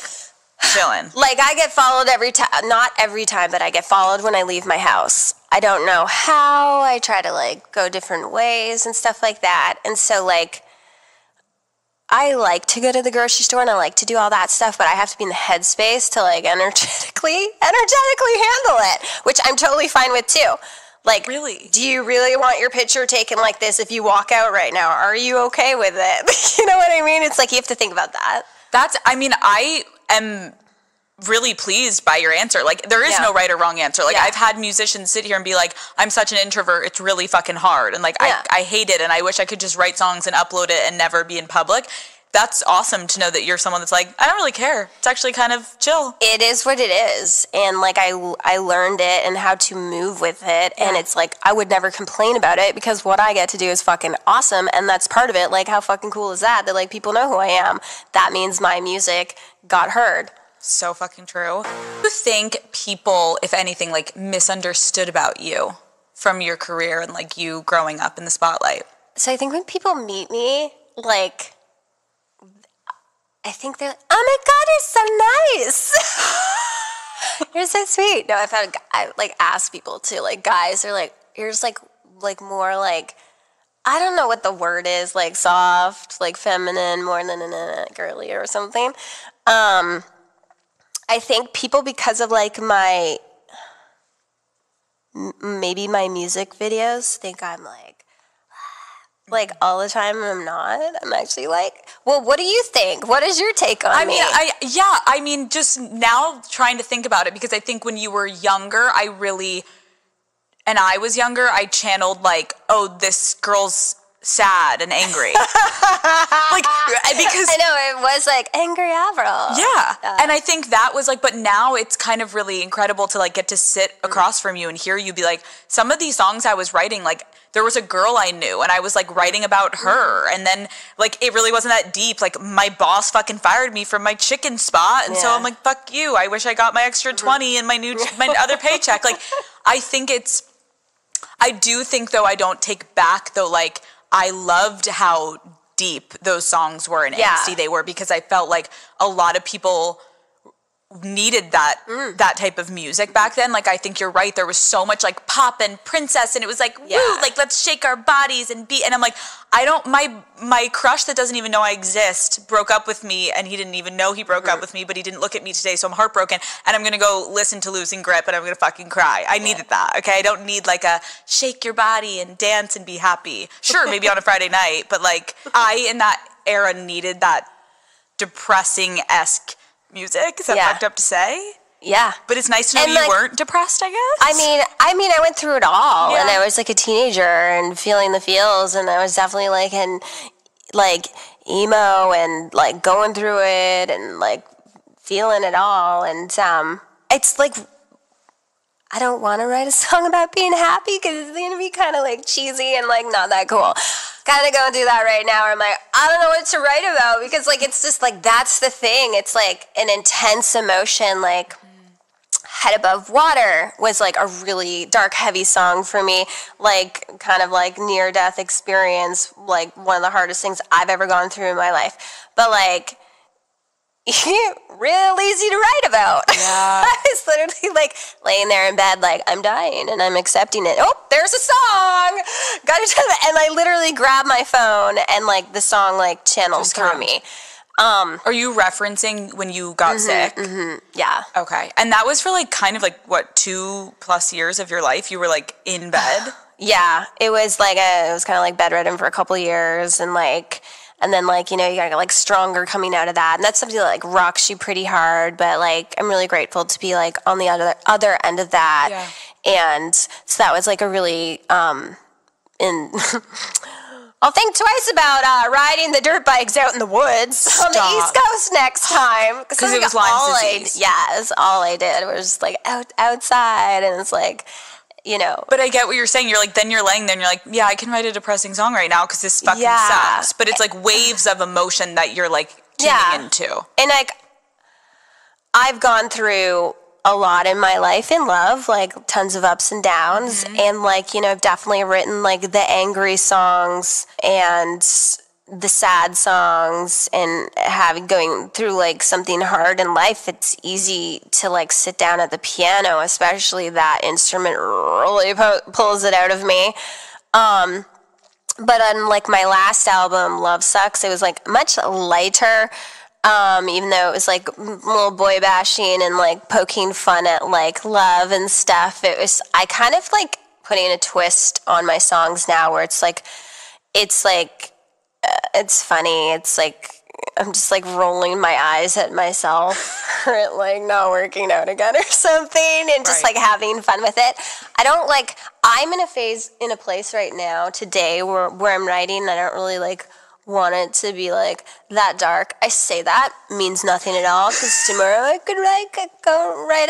chilling. Like I get followed every time, not every time, but I get followed when I leave my house. I don't know how. I try to like go different ways and stuff like that. And so like, I like to go to the grocery store and I like to do all that stuff, but I have to be in the headspace to like energetically handle it, which I'm totally fine with too. Like, really? Do you really want your picture taken like this if you walk out right now? Are you okay with it? You know what I mean? It's like you have to think about that. I am really pleased by your answer. Like, there is no right or wrong answer. Like, I've had musicians sit here and be like, I'm such an introvert, it's really fucking hard. And like, I hate it, and I wish I could just write songs and upload it and never be in public. that's awesome to know that you're someone that's like, I don't really care. It's actually kind of chill. It is what it is. And like I learned it and how to move with it. Yeah. And it's like I would never complain about it because what I get to do is fucking awesome. And that's part of it. Like how fucking cool is that? That like people know who I am. That means my music got heard. So fucking true. What do you think people, if anything, like misunderstood about you from your career and like you growing up in the spotlight? So I think when people meet me, like, I think they're like, oh my God, you're so nice. You're so sweet. No, I like ask people too, like guys are like, you're just like more like, I don't know what the word is, like soft, like feminine, more than girly or something. I think people, because of like maybe my music videos, think I'm like all the time, and I'm not. I'm actually like, well, what do you think? What is your take on me? I mean, just now trying to think about it, because I think when you were younger, I I channeled like, oh, this girl's sad and angry. Like, because I know, it was like angry Avril. Yeah. And I think that was like, but now it's kind of really incredible to like get to sit across from you and hear you be like, some of these songs I was writing, like there was a girl I knew and I was like writing about her, and then like it really wasn't that deep. Like my boss fucking fired me from my chicken spot, and so I'm like, fuck you, I wish I got my extra 20 in my other paycheck. Like I do think though, I don't take back though, like I loved how deep those songs were and angsty they were, because I felt like a lot of people needed that type of music back then. Like I think you're right, there was so much like pop and princess, and it was like woo, like let's shake our bodies and beat, and I'm like, I don't, my crush that doesn't even know I exist broke up with me, and he didn't even know he broke up with me, but he didn't look at me today, so I'm heartbroken, and I'm gonna go listen to Losing Grip and I'm gonna fucking cry. I needed that, okay? I don't need like a shake your body and dance and be happy. Sure, maybe on a Friday night, but like I in that era needed that depressing-esque music. Is that fucked up to say? Yeah. But it's nice to know you like, weren't depressed, I guess. I mean, I went through it all, and I was like a teenager and feeling the feels, and I was definitely like in like emo and like going through it and like feeling it all, and it's like I don't want to write a song about being happy because it's gonna be kind of like cheesy and like not that cool. Kind of going through that right now where I'm like, I don't know what to write about, because like it's just like that's the thing. It's like an intense emotion. Like Head Above Water was like a really dark, heavy song for me, like kind of like near-death experience, like one of the hardest things I've ever gone through in my life, but like real easy to write about. Yeah. I was literally like laying there in bed like, I'm dying and I'm accepting it. Oh, there's a song! Gotta tell it. And I literally grabbed my phone and like the song like channeled through me. Are you referencing when you got sick? Mm-hmm. Yeah. Okay. And that was for like kind of like what, 2+ years of your life? You were like in bed? Yeah. It was like it was kind of like bedridden for a couple years, and like, and then like, you know, you gotta get like stronger coming out of that. And that's something that like rocks you pretty hard, but like I'm really grateful to be like on the other end of that. Yeah. And so that was like a really I'll think twice about riding the dirt bikes out in the woods on the East Coast next time. Because it was Lyme's disease. It's all I did. It was just like outside, and it's like, you know. But I get what you're saying. You're like, then you're laying there and you're like, yeah, I can write a depressing song right now because this fucking sucks. But it's like waves of emotion that you're like tuning into. And like, I've gone through a lot in my life in love, like tons of ups and downs. And like, you know, I've definitely written like the angry songs and the sad songs, and going through like something hard in life, it's easy to like sit down at the piano, especially that instrument really pulls it out of me. But on like my last album, Love Sucks, it was like much lighter, even though it was like little boy bashing and like poking fun at like love and stuff. I kind of like putting a twist on my songs now where it's funny. It's like, I'm just like rolling my eyes at myself for like not working out again or something, and just like having fun with it. I'm in a place right now today where I'm writing, and I don't really like want it to be like that dark. I say that means nothing at all because tomorrow I could go write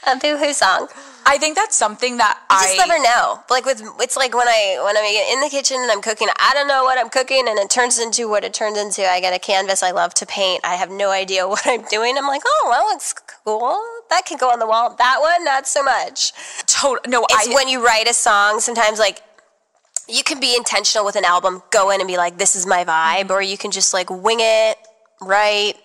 a Boohoo song. I think that's something that I just never know. Like it's like when I'm in the kitchen and I'm cooking, I don't know what I'm cooking and it turns into what it turns into. I get a canvas. I love to paint. I have no idea what I'm doing. I'm like, oh, that looks cool. That can go on the wall. That one, not so much. It's when you write a song, sometimes like you can be intentional with an album, go in and be like, this is my vibe, or you can just like wing it, write,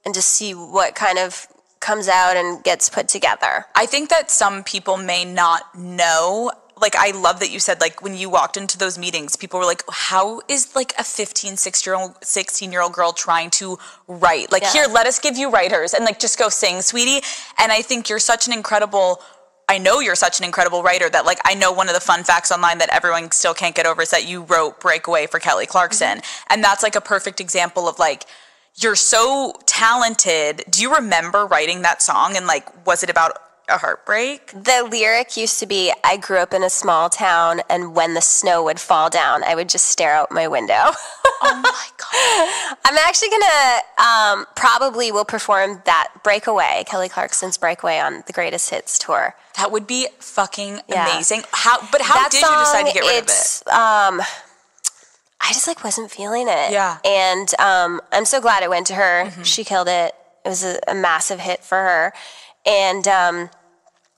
and just see what kind of comes out and gets put together. I think that some people may not know. Like, I love that you said, like, when you walked into those meetings, people were like, how is, like, a 16-year-old girl trying to write? Like, here, let us give you writers and, like, just go sing, sweetie. And I think you're such an incredible writer that, like, I know one of the fun facts online that everyone still can't get over is that you wrote Breakaway for Kelly Clarkson. Mm-hmm. And that's, like, a perfect example of, like, you're so talented. Do you remember writing that song? And, like, was it about a heartbreak? The lyric used to be, I grew up in a small town, and when the snow would fall down, I would just stare out my window. Oh, my God. I'm actually going to probably will perform that Breakaway, Kelly Clarkson's Breakaway on the Greatest Hits tour. That would be fucking amazing. How did you decide to get rid of it? I just, like, wasn't feeling it. Yeah. And I'm so glad it went to her. Mm-hmm. She killed it. It was a massive hit for her. And,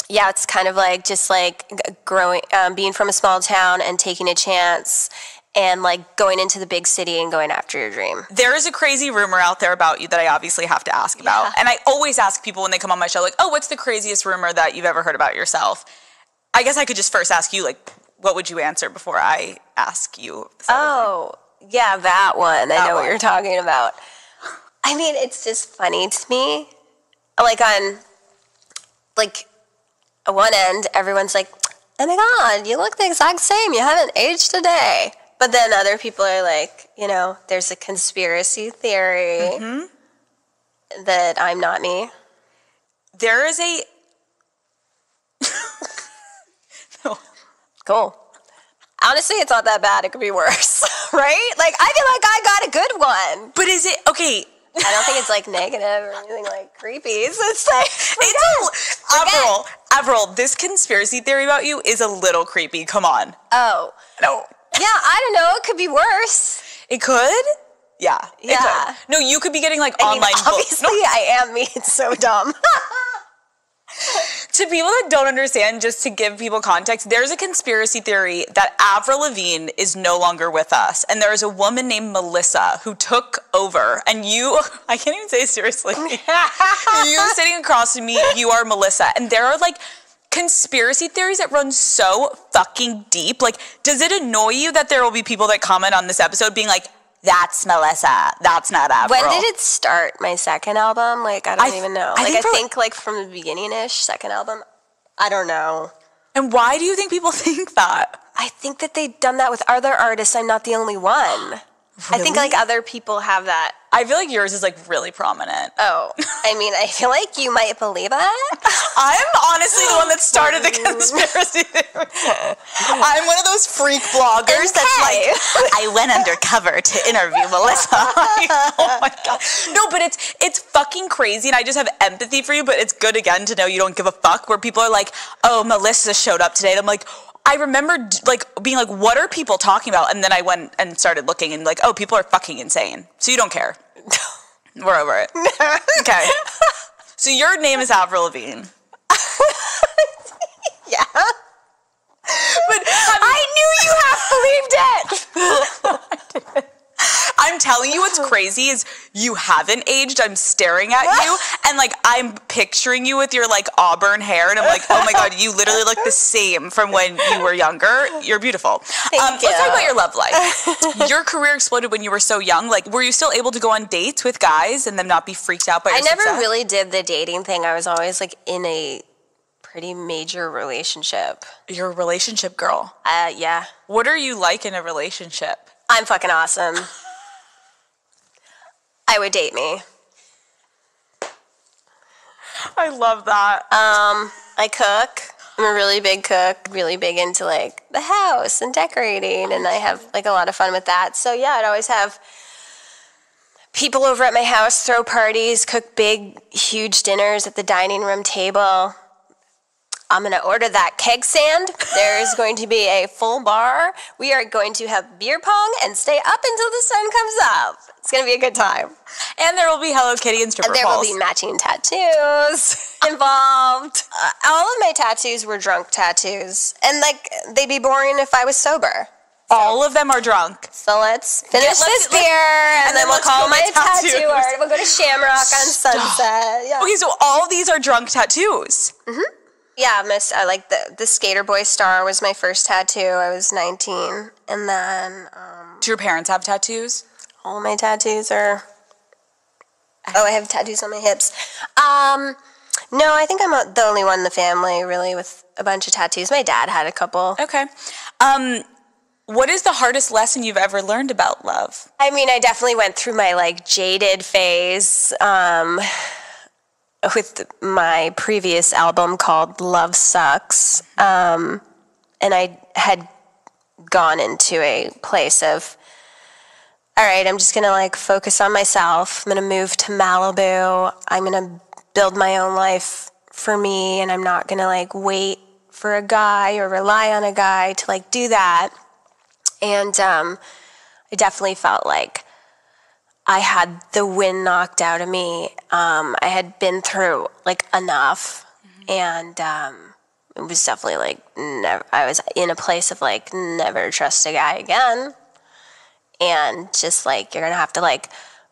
it's kind of like just, like, growing, being from a small town and taking a chance and, like, going into the big city and going after your dream. There is a crazy rumor out there about you that I obviously have to ask about. And I always ask people when they come on my show, like, oh, what's the craziest rumor that you've ever heard about yourself? I guess I could just first ask you, like, what would you answer before I ask you? Oh, yeah, that one. I know what you're talking about. I mean, it's just funny to me. Like, on, like, one end, everyone's like, oh my God, you look the exact same. You haven't aged a day. But then other people are like, you know, there's a conspiracy theory that I'm not me. There is a... No. Cool. Honestly, it's not that bad. It could be worse, right? Like, I feel like I got a good one. But is it... Okay... I don't think it's, like, negative or anything, like, creepy. It's like, Avril, this conspiracy theory about you is a little creepy. Come on. Oh. No. Yeah, I don't know. It could be worse. It could? Yeah. Yeah. It could. No, you could be getting, like, online... Obviously, I am me. It's so dumb. To people that don't understand, just to give people context, there's a conspiracy theory that Avril Lavigne is no longer with us. And there is a woman named Melissa who took over. And you, I can't even say it seriously. You sitting across from me, you are Melissa. And there are, like, conspiracy theories that run so fucking deep. Like, does it annoy you that there will be people that comment on this episode being like, that's Melissa, that's not Avril? When did it start, my second album? Like, I don't even know. I think like, from the beginning-ish, second album. I don't know. And why do you think people think that? I think that they've done that with other artists. I'm not the only one. Really? I think, like, other people have that. I feel like yours is, like, really prominent. Oh. I mean, I feel like you might believe that. I'm honestly the one that started the conspiracy theory. I'm one of those freak bloggers that's like, I went undercover to interview Melissa. Oh, my God. No, but it's fucking crazy, and I just have empathy for you, but it's good, again, to know you don't give a fuck, where people are like, oh, Melissa showed up today, and I'm like... I remember, like, being like, what are people talking about? And then I went and started looking and, like, oh, people are fucking insane. So you don't care. We're over it. Okay. So your name is Avril Lavigne. Yeah. But I knew you half believed it. I'm telling you what's crazy is you haven't aged. I'm staring at you and, like, I'm picturing you with your, like, auburn hair and I'm like, oh my God, you literally look the same from when you were younger. You're beautiful. Let's talk about your love life. Your career exploded when you were so young. Like, were you still able to go on dates with guys and then not be freaked out by your success? I never really did the dating thing. I was always, like, in a pretty major relationship. You're a relationship girl. Yeah. What are you like in a relationship? I'm fucking awesome. I would date me. I love that. I cook. I'm a really big cook, really big into like the house and decorating, and I have like a lot of fun with that. So yeah, I'd always have people over at my house, throw parties, cook big, huge dinners at the dining room table. I'm going to order that keg sand. There is going to be a full bar. We are going to have beer pong and stay up until the sun comes up. It's going to be a good time. And there will be Hello Kitty and stripper And there poles. will be matching tattoos involved. All of my tattoos were drunk tattoos. And, like, they'd be boring if I was sober. All of them are drunk. So let's finish this beer, and then we'll call my tattoo art. We'll go to Shamrock on Sunset. Yeah. Okay, so all of these are drunk tattoos. Mm-hmm. Yeah, I like the Skater Boy star was my first tattoo. I was 19. And then... Do your parents have tattoos? All my tattoos are... Oh, I have tattoos on my hips. No, I think I'm the only one in the family, really, with a bunch of tattoos. My dad had a couple. Okay. What is the hardest lesson you've ever learned about love? I mean, I definitely went through my, like, jaded phase, with my previous album called Love Sucks. And I had gone into a place of, all right, I'm just going to like focus on myself. I'm going to move to Malibu. I'm going to build my own life for me. And I'm not going to like wait for a guy or rely on a guy to like do that. And I definitely felt like I had the wind knocked out of me. I had been through like enough, and it was definitely like I was in a place of like never trust a guy again, and just like you're gonna have to like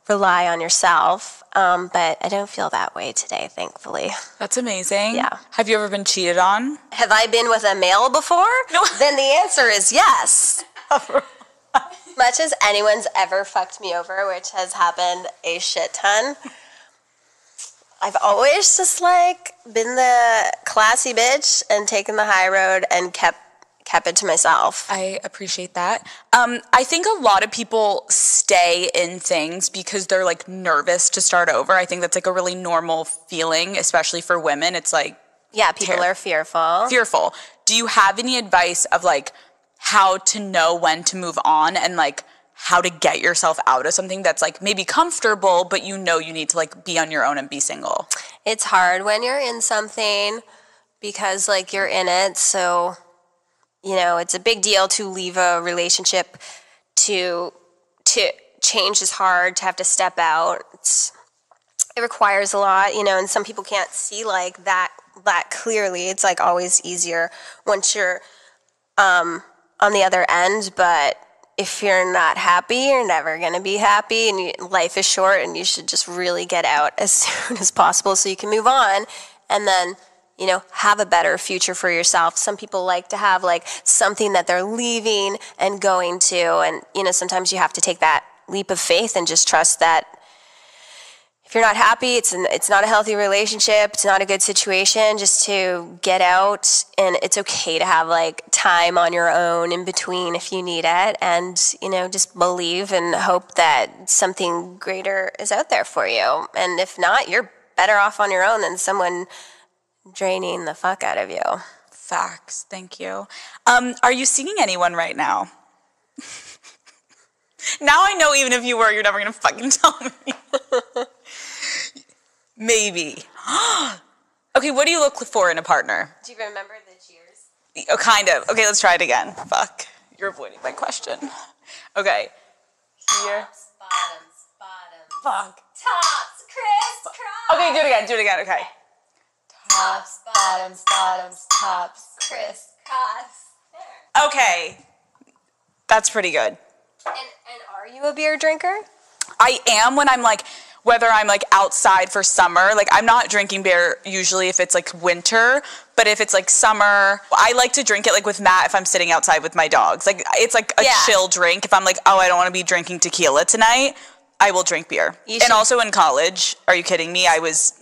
rely on yourself. But I don't feel that way today, thankfully. That's amazing. Yeah. Have you ever been cheated on? Have I been with a male before? No. Then the answer is yes. Much as anyone's ever fucked me over, which has happened a shit ton, I've always just like been the classy bitch and taken the high road and kept it to myself. I appreciate that. I think a lot of people stay in things because they're like nervous to start over. I think that's like a really normal feeling, especially for women. It's like, yeah, people are fearful. Fearful. Do you have any advice of like how to know when to move on and like how to get yourself out of something that's like maybe comfortable, but you know you need to like be on your own and be single? It's hard when you're in something because like you're in it. So, you know, it's a big deal to leave a relationship. To change is hard, to have to step out. It requires a lot, you know, and some people can't see like that clearly. It's like always easier once you're on the other end, but if you're not happy, you're never going to be happy, and life is short, and you should just really get out as soon as possible so you can move on, and then, you know, have a better future for yourself. Some people like to have, like, something that they're leaving and going to, and, you know, sometimes you have to take that leap of faith and just trust that if you're not happy, it's not a healthy relationship, it's not a good situation, just to get out, and it's okay to have like time on your own in between if you need it, and you know, just believe and hope that something greater is out there for you, and if not, you're better off on your own than someone draining the fuck out of you. Facts. Thank you. Are you seeing anyone right now? Now I know even if you were, you're never gonna fucking tell me. Maybe. Okay, what do you look for in a partner? Do you remember the cheers? Oh, kind of. Okay, let's try it again. Fuck. You're avoiding my question. Okay. Here. Tops, bottoms. Fuck. Tops, crisscross. Okay, do it again. Okay. Tops, bottoms, tops, crisscross. Okay. That's pretty good. And are you a beer drinker? I am when I'm like, whether I'm like outside for summer, like I'm not drinking beer usually if it's like winter, but if it's like summer, I like to drink it like with Matt if I'm sitting outside with my dogs. Like it's like a chill drink. If I'm like, oh, I don't want to be drinking tequila tonight, I will drink beer. And also in college, are you kidding me? I was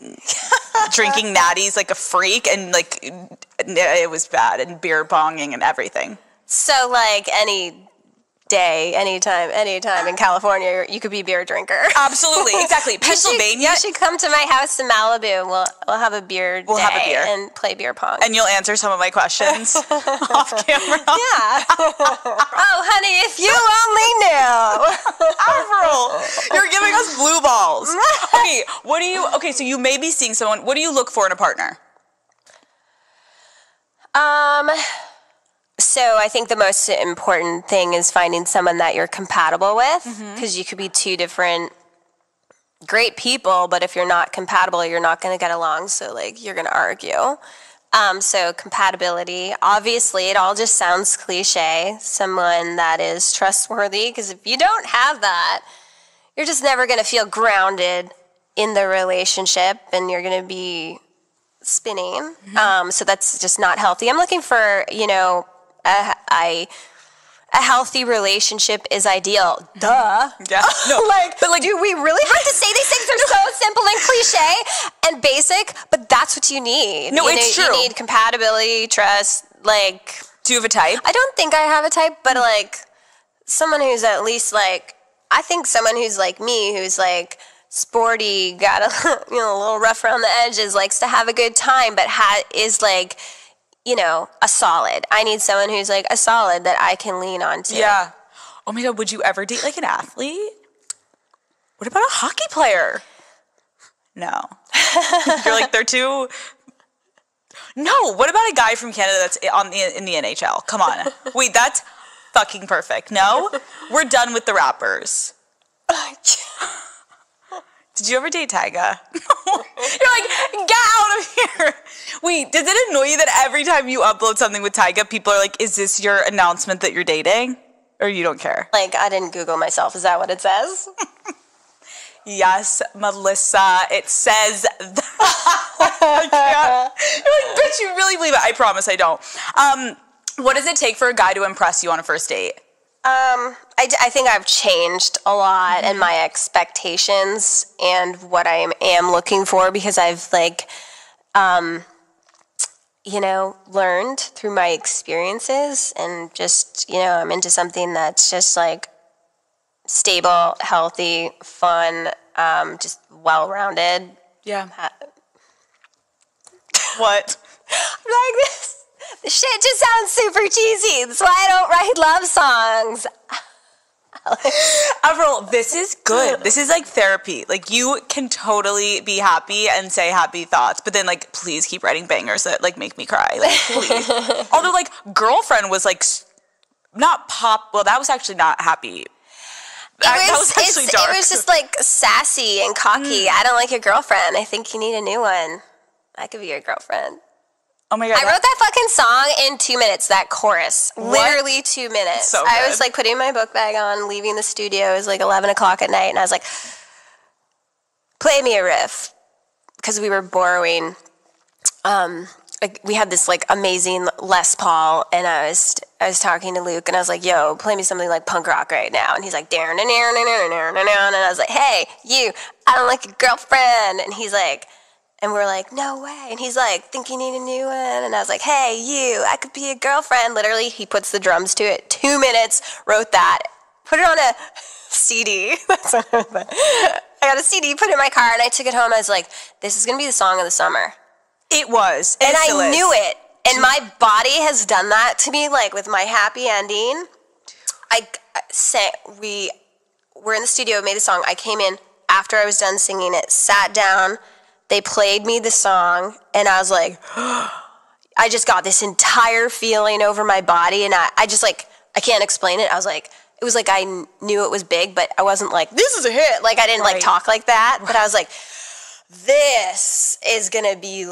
drinking natties like a freak, and like it was bad, and beer bonging and everything. So like any day, anytime in California, you could be a beer drinker. Absolutely, exactly. Pennsylvania. You should come to my house in Malibu. We'll have a beer We'll have a beer. and play beer pong. And you'll answer some of my questions off camera. Yeah. Oh, honey, if you only knew. Avril, you're giving us blue balls. Okay, so you may be seeing someone. What do you look for in a partner? So I think the most important thing is finding someone that you're compatible with, because you could be two different great people, but if you're not compatible, you're not going to get along. So like you're going to argue. So compatibility, obviously it all just sounds cliche. Someone that is trustworthy, because if you don't have that, you're just never going to feel grounded in the relationship and you're going to be spinning. So that's just not healthy. I'm looking for, a healthy relationship is ideal. Duh. Yeah. No. But do we really have to say these things? They're so simple and cliche and basic, but that's what you need. No, it's true. You need compatibility, trust, Do you have a type? I don't think I have a type, but someone who's at least I think someone who's like me, who's sporty, got a little rough around the edges, likes to have a good time, but is a solid. I need someone who's a solid that I can lean on to. Yeah. Oh my God, would you ever date an athlete? What about a hockey player? No. You're they're too... No, what about a guy from Canada that's in the NHL? Come on. Wait, that's fucking perfect. No? We're done with the rappers. Did you ever date Tyga? You're get out of here. Wait, does it annoy you that every time you upload something with Tyga, people are is this your announcement that you're dating? Or you don't care? I didn't Google myself. Is that what it says? Yes, Melissa, it says that. I can't. You're bitch, you really believe it. I promise I don't. What does it take for a guy to impress you on a first date? I think I've changed a lot in my expectations and what I am looking for, because I've learned through my experiences, and just, I'm into something that's just stable, healthy, fun, just well-rounded. Yeah. What? This shit just sounds super cheesy. That's why I don't write love songs. Avril, this is good. This is therapy. You can totally be happy and say happy thoughts, but then please keep writing bangers that make me cry. Please. Although Girlfriend was not pop. Well, that was actually not happy. That was actually dark. It was just sassy and cocky. I don't like your girlfriend. I think you need a new one. I could be your girlfriend. Oh my God. I wrote that fucking song in 2 minutes, that chorus. What? Literally 2 minutes. So good. I was putting my book bag on, leaving the studio. It was 11 o'clock at night, and I was play me a riff. Because we were borrowing, we had this amazing Les Paul, and I was talking to Luke, and I was yo, play me something punk rock right now. And he's darn, and I was hey, you, I don't like your girlfriend. And he's and we're no way. And he's think you need a new one. And I was hey, you, I could be a girlfriend. Literally, he puts the drums to it. 2 minutes, wrote that, put it on a CD. That's what I got a CD, put it in my car, and I took it home. I was this is going to be the song of the summer. It was. And I knew it. And my body has done that to me, with my happy ending. We were in the studio, made the song. I came in after I was done singing it, sat down. They played me the song, and I was I just got this entire feeling over my body, and I just I can't explain it. I was it was I knew it was big, but I wasn't this is a hit. I didn't talk like that, but I was this is gonna be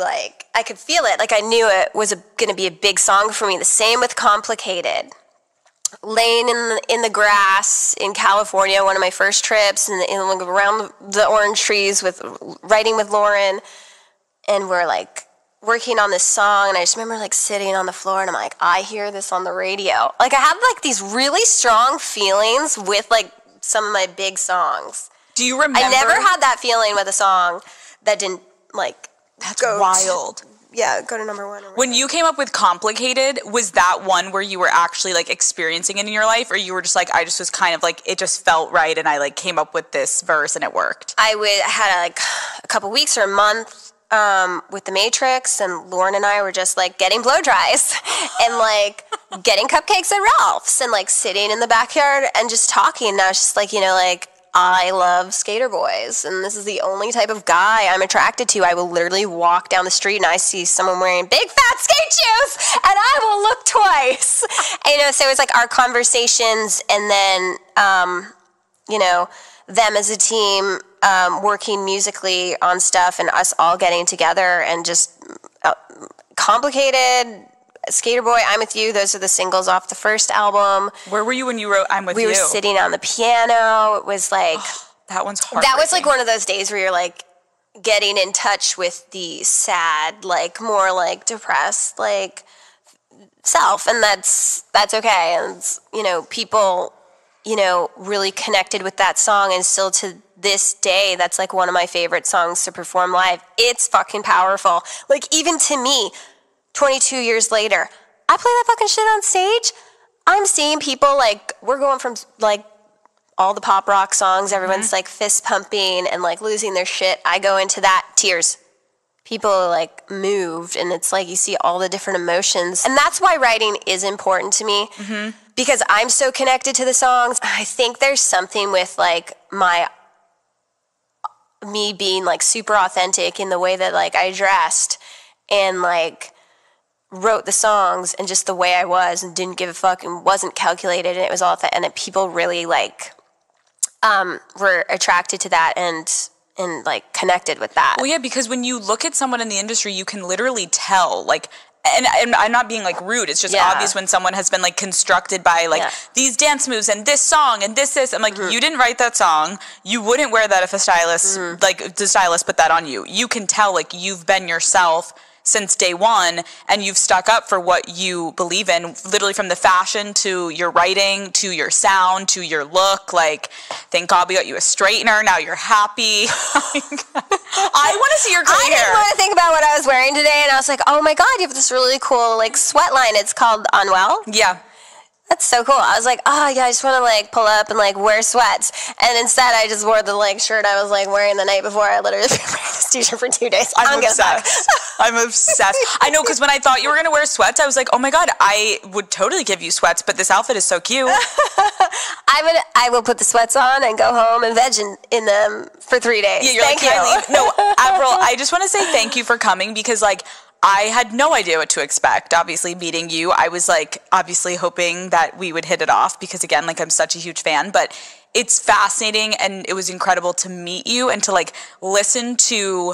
I could feel it. I knew it was gonna be a big song for me. The same with Complicated. Laying in the grass in California, one of my first trips, and around the orange trees writing with Lauren, and we're working on this song, and I just remember sitting on the floor, and I'm I hear this on the radio. I have these really strong feelings with some of my big songs. Do you remember? I never had that feeling with a song that didn't That's wild. Go to number 1. When you came up with Complicated, was that one where you were actually like experiencing it in your life, or you were just like, I just was kind of like, it just felt right and I like came up with this verse and it worked? I had like a couple weeks or a month with The Matrix, and Lauren and I were just like getting blow dries and like getting cupcakes at Ralph's and like sitting in the backyard and just talking. And I was just like, like, I love skater boys, and this is the only type of guy I'm attracted to. I will literally walk down the street and I see someone wearing big fat skate shoes and I will look twice. And, so it's like our conversations, and then, them as a team working musically on stuff, and us all getting together, and just Complicated, Skater Boy, I'm With You. Those are the singles off the first album. Where were you when you wrote I'm With You? We were sitting on the piano. It was like... that one's hard. That was like one of those days where you're like getting in touch with the sad, like more like depressed, like self. And that's okay. And, people, really connected with that song. And still to this day, that's like one of my favorite songs to perform live. It's fucking powerful. Like, even to me, 22 years later, I play that fucking shit on stage. I'm seeing people, like, we're going from, like, all the pop rock songs, everyone's, like, fist pumping and, like, losing their shit. I go into that, tears. People are, like, moved, and it's like you see all the different emotions. And that's why writing is important to me, because I'm so connected to the songs. I think there's something with, like, me being, like, super authentic in the way that, like, I dressed and, like, wrote the songs, and just the way I was, and didn't give a fuck, and wasn't calculated, and it was all that, and that people really like were attracted to that and like connected with that. Well, yeah, because when you look at someone in the industry, you can literally tell, like, and I'm not being like rude, it's just obvious when someone has been like constructed by like these dance moves and this song and this. I'm like, you didn't write that song. You wouldn't wear that if a stylist, like the stylist put that on you. You can tell, like, you've been yourself since day one, and you've stuck up for what you believe in, literally from the fashion to your writing to your sound to your look. Like, thank God we got you a straightener. Now you're happy. I want to see your clean hair. I didn't want to think about what I was wearing today, and I was like, oh my God, you have this really cool like sweat line. It's called Unwell. Yeah. That's so cool. I was like, oh yeah, I just want to like pull up and like wear sweats. And instead I just wore the like shirt I was like wearing the night before. I literally been wearing this t-shirt for 2 days. I'm obsessed. I'm obsessed. I know, because when I thought you were going to wear sweats, I was like, oh my God, I would totally give you sweats, but this outfit is so cute. I will put the sweats on and go home and veg in them for 3 days. Yeah, thank you. No, Avril, I just want to say thank you for coming, because like, I had no idea what to expect. Obviously, meeting you, I was like obviously hoping that we would hit it off, because again, like, I'm such a huge fan, but it's fascinating, and it was incredible to meet you and to like listen to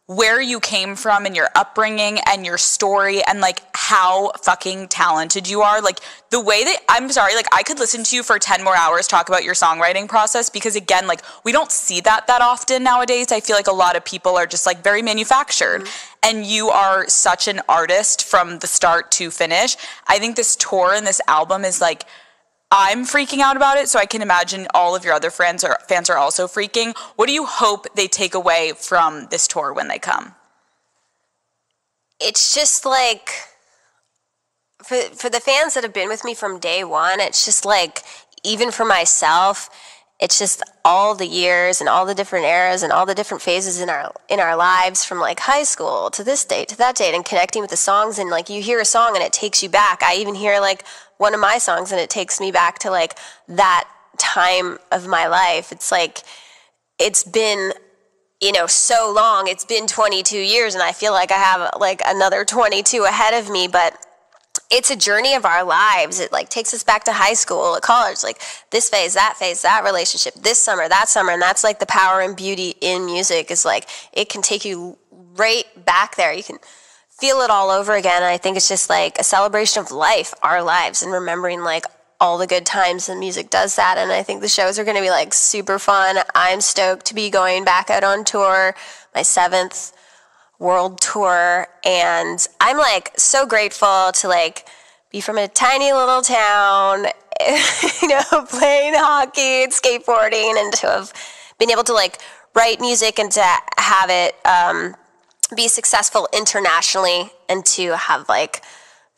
where you came from and your upbringing and your story, and like how fucking talented you are. Like, the way that, I'm sorry, like, I could listen to you for 10 more hours talk about your songwriting process, because again, like, we don't see that often nowadays. I feel like a lot of people are just like very manufactured, and you are such an artist from the start to finish. I think this tour and this album is like, I'm freaking out about it, so I can imagine all of your other fans are also freaking. What do you hope they take away from this tour when they come? It's just like, for the fans that have been with me from day one, it's just like, even for myself, it's just all the years and all the different eras and all the different phases in our lives, from like high school to this date to that date, and connecting with the songs. And like, you hear a song and it takes you back. I even hear like one of my songs and it takes me back to like that time of my life. It's like, it's been, so long. It's been 22 years, and I feel like I have like another 22 ahead of me, but it's a journey of our lives. It like takes us back to high school, college, like this phase, that relationship, this summer, that summer. And that's like the power and beauty in music, is like, it can take you right back there. You can feel it all over again. And I think it's just like a celebration of life, our lives, and remembering like all the good times, and music does that. And I think the shows are going to be like super fun. I'm stoked to be going back out on tour, my 7th world tour, and I'm like so grateful to like be from a tiny little town, playing hockey and skateboarding, and to have been able to like write music and to have it be successful internationally and to have like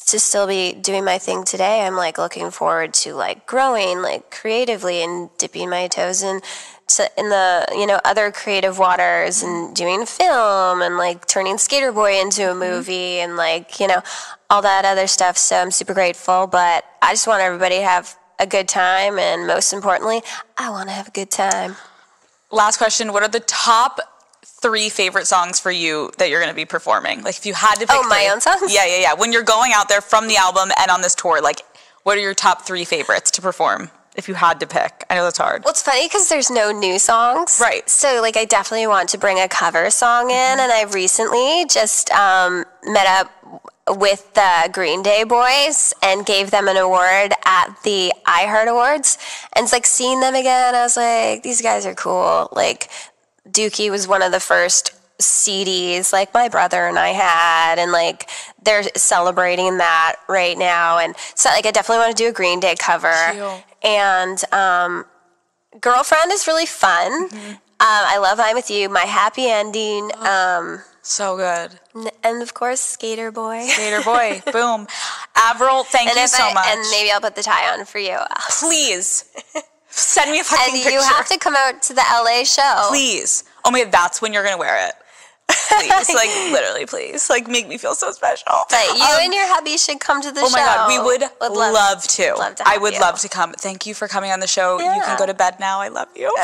to still be doing my thing today. I'm like looking forward to like growing like creatively and dipping my toes in the, you know, other creative waters and doing film and like turning Skater Boy into a movie and like, you know, all that other stuff. So I'm super grateful, but I just want everybody to have a good time. And most importantly, I want to have a good time. Last question. What are the top 3 favorite songs for you that you're going to be performing? Like if you had to pick my own songs? Yeah. When you're going out there from the album and on this tour, like what are your top 3 favorites to perform if you had to pick? I know that's hard. Well, it's funny because there's no new songs. Right. So like I definitely want to bring a cover song in, and I recently just met up with the Green Day boys and gave them an award at the iHeart Awards. And it's like seeing them again, I was like, these guys are cool. Like Dookie was one of the first CDs like my brother and I had, and like they're celebrating that right now. And so like I definitely want to do a Green Day cover. Cute. And Girlfriend is really fun. I love I'm With You, My Happy Ending. So good. And of course, Skater Boy. Skater Boy. Boom. Avril, thank you so much. And maybe I'll put the tie on for you. Please. Send me a fucking picture. And you have to come out to the LA show. Please. Oh my God, that's when you're going to wear it. Please. Like, literally, please. Like, make me feel so special. But you and your hubby should come to the show. Oh my God, we would love to. Love to I have would you. love to come. Thank you for coming on the show. Yeah. You can go to bed now. I love you.